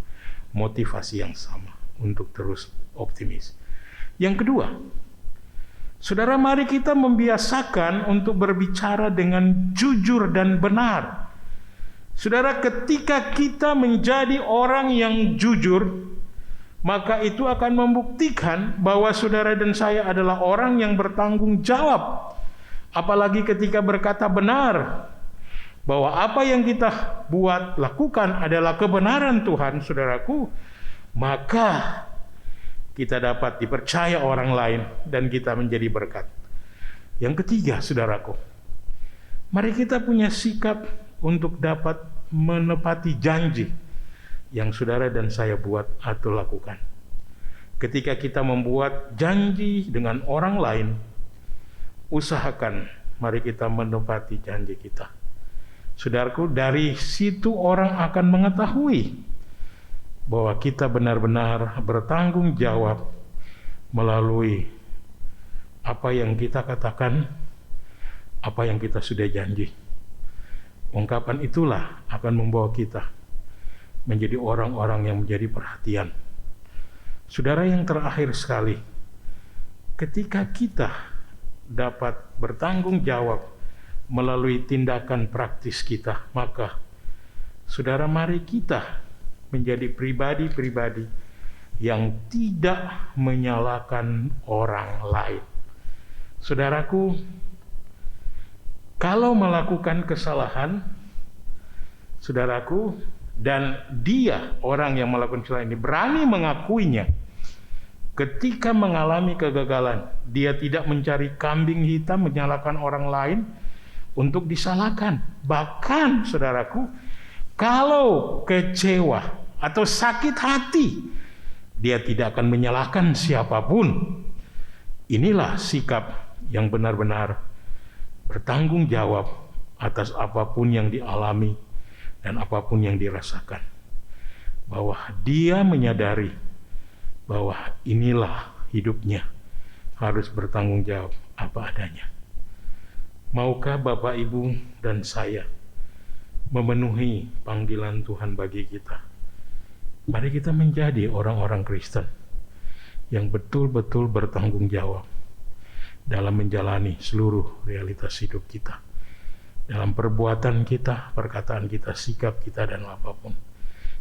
motivasi yang sama untuk terus optimis. Yang kedua, saudara, mari kita membiasakan untuk berbicara dengan jujur dan benar. Saudara, ketika kita menjadi orang yang jujur, maka itu akan membuktikan bahwa saudara dan saya adalah orang yang bertanggung jawab. Apalagi ketika berkata benar, bahwa apa yang kita buat, lakukan adalah kebenaran Tuhan, saudaraku, maka kita dapat dipercaya orang lain dan kita menjadi berkat. Yang ketiga, saudaraku, mari kita punya sikap untuk dapat menepati janji yang saudara dan saya buat atau lakukan. Ketika kita membuat janji dengan orang lain, usahakan mari kita menepati janji kita. Saudaraku, dari situ orang akan mengetahui bahwa kita benar-benar bertanggung jawab melalui apa yang kita katakan, apa yang kita sudah janji. Ungkapan itulah akan membawa kita menjadi orang-orang yang menjadi perhatian. Saudara, yang terakhir sekali, ketika kita dapat bertanggung jawab melalui tindakan praktis kita, maka saudara, mari kita menjadi pribadi-pribadi yang tidak menyalahkan orang lain. Saudaraku, kalau melakukan kesalahan, saudaraku, dan dia, orang yang melakukan kesalahan ini, berani mengakuinya, ketika mengalami kegagalan, dia tidak mencari kambing hitam menyalahkan orang lain untuk disalahkan. Bahkan, saudaraku, kalau kecewa atau sakit hati, dia tidak akan menyalahkan siapapun. Inilah sikap yang benar-benar bertanggung jawab atas apapun yang dialami dan apapun yang dirasakan. Bahwa dia menyadari bahwa inilah hidupnya, harus bertanggung jawab apa adanya. Maukah Bapak, Ibu, dan saya memenuhi panggilan Tuhan bagi kita? Mari kita menjadi orang-orang Kristen yang betul-betul bertanggung jawab dalam menjalani seluruh realitas hidup kita, dalam perbuatan kita, perkataan kita, sikap kita, dan apapun,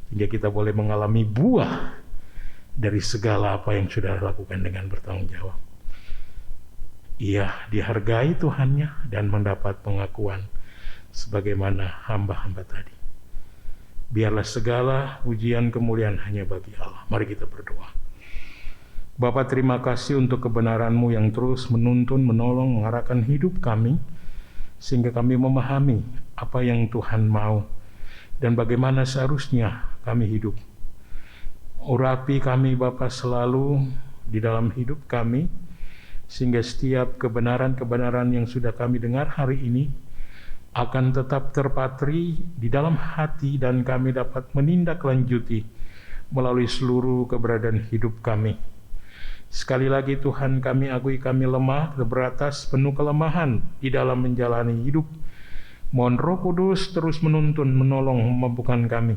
sehingga kita boleh mengalami buah dari segala apa yang sudah lakukan dengan bertanggung jawab. Ia dihargai Tuhannya dan mendapat pengakuan sebagaimana hamba-hamba tadi. Biarlah segala pujian kemuliaan hanya bagi Allah. Mari kita berdoa. Bapa, terima kasih untuk kebenaran-Mu yang terus menuntun, menolong, mengarahkan hidup kami, sehingga kami memahami apa yang Tuhan mau dan bagaimana seharusnya kami hidup. Urapi kami Bapa selalu di dalam hidup kami, sehingga setiap kebenaran-kebenaran yang sudah kami dengar hari ini akan tetap terpatri di dalam hati dan kami dapat menindaklanjuti melalui seluruh keberadaan hidup kami. Sekali lagi Tuhan, kami akui kami lemah, keberatan, penuh kelemahan di dalam menjalani hidup. Mohon Roh Kudus terus menuntun, menolong, memampukan kami,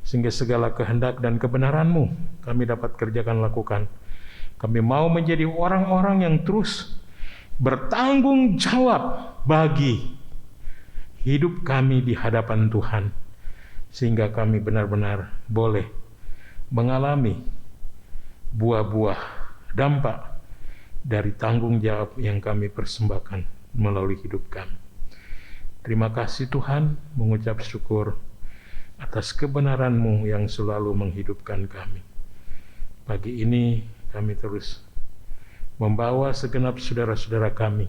sehingga segala kehendak dan kebenaran-Mu kami dapat kerjakan, lakukan. Kami mau menjadi orang-orang yang terus bertanggung jawab bagi hidup kami di hadapan Tuhan, sehingga kami benar-benar boleh mengalami buah-buah dampak dari tanggung jawab yang kami persembahkan melalui hidup kami. Terima kasih Tuhan, mengucap syukur atas kebenaran-Mu yang selalu menghidupkan kami. Pagi ini kami terus membawa segenap saudara-saudara kami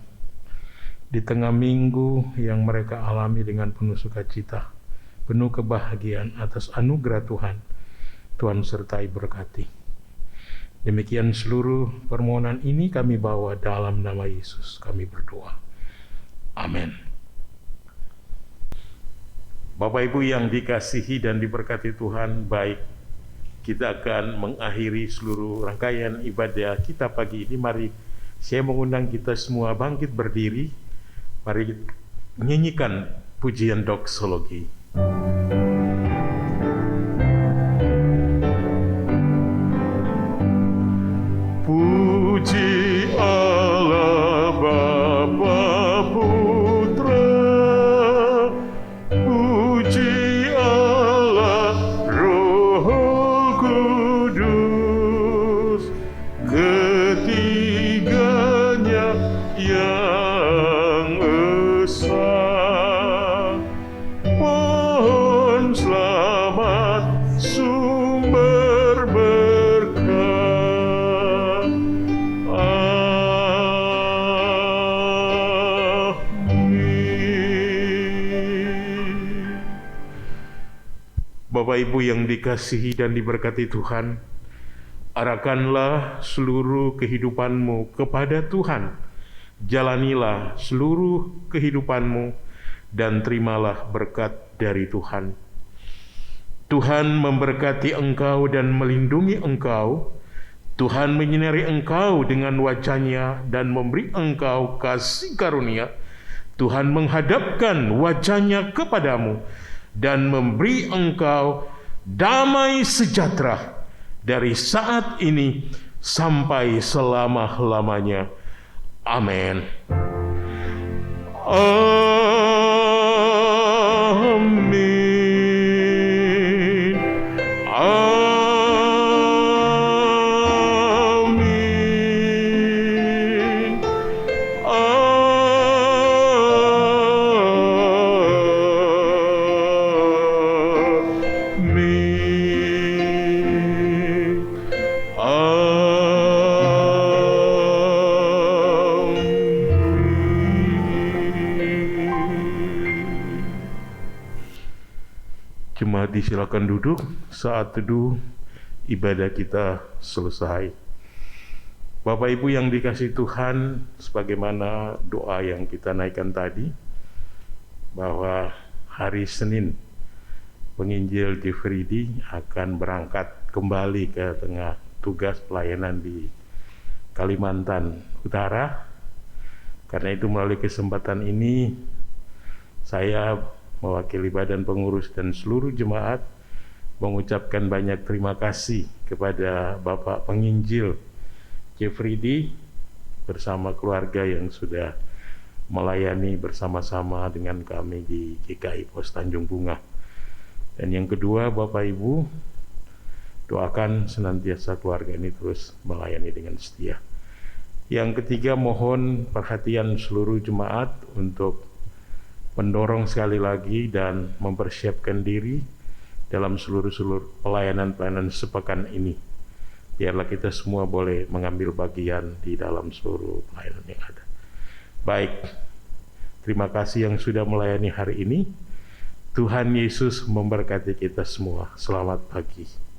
di tengah minggu yang mereka alami dengan penuh sukacita, penuh kebahagiaan atas anugerah Tuhan. Tuhan sertai berkati. Demikian seluruh permohonan ini kami bawa dalam nama Yesus. Kami berdoa. Amin. Bapak Ibu yang dikasihi dan diberkati Tuhan, baik, kita akan mengakhiri seluruh rangkaian ibadah kita pagi ini. Mari saya mengundang kita semua bangkit berdiri. Mari nyanyikan pujian doksologi. selamat, sumber berkah. Amin. Bapak Ibu yang dikasihi dan diberkati Tuhan, arahkanlah seluruh kehidupanmu kepada Tuhan. Jalanilah seluruh kehidupanmu dan terimalah berkat dari Tuhan. Tuhan memberkati engkau dan melindungi engkau. Tuhan menyinari engkau dengan wajah-Nya dan memberi engkau kasih karunia. Tuhan menghadapkan wajah-Nya kepadamu dan memberi engkau damai sejahtera dari saat ini sampai selama-lamanya. Amin. Amin. Amin. Amin. Jemaat disilakan duduk saat teduh ibadah kita selesai. Bapak Ibu yang dikasihi Tuhan, sebagaimana doa yang kita naikkan tadi, bahwa hari Senin penginjil Jeffrey akan berangkat kembali ke tengah tugas pelayanan di Kalimantan Utara. Karena itu melalui kesempatan ini saya mewakili badan pengurus dan seluruh jemaat mengucapkan banyak terima kasih kepada Bapak Penginjil Jeffrey bersama keluarga yang sudah melayani bersama-sama dengan kami di GKI Pos Tanjung Bunga. Dan yang kedua, Bapak Ibu, doakan senantiasa keluarga ini terus melayani dengan setia. Yang ketiga, mohon perhatian seluruh jemaat untuk mendorong sekali lagi dan mempersiapkan diri dalam seluruh pelayanan sepekan ini. Biarlah kita semua boleh mengambil bagian di dalam seluruh pelayanan yang ada. Baik, terima kasih yang sudah melayani hari ini. Tuhan Yesus memberkati kita semua. Selamat pagi.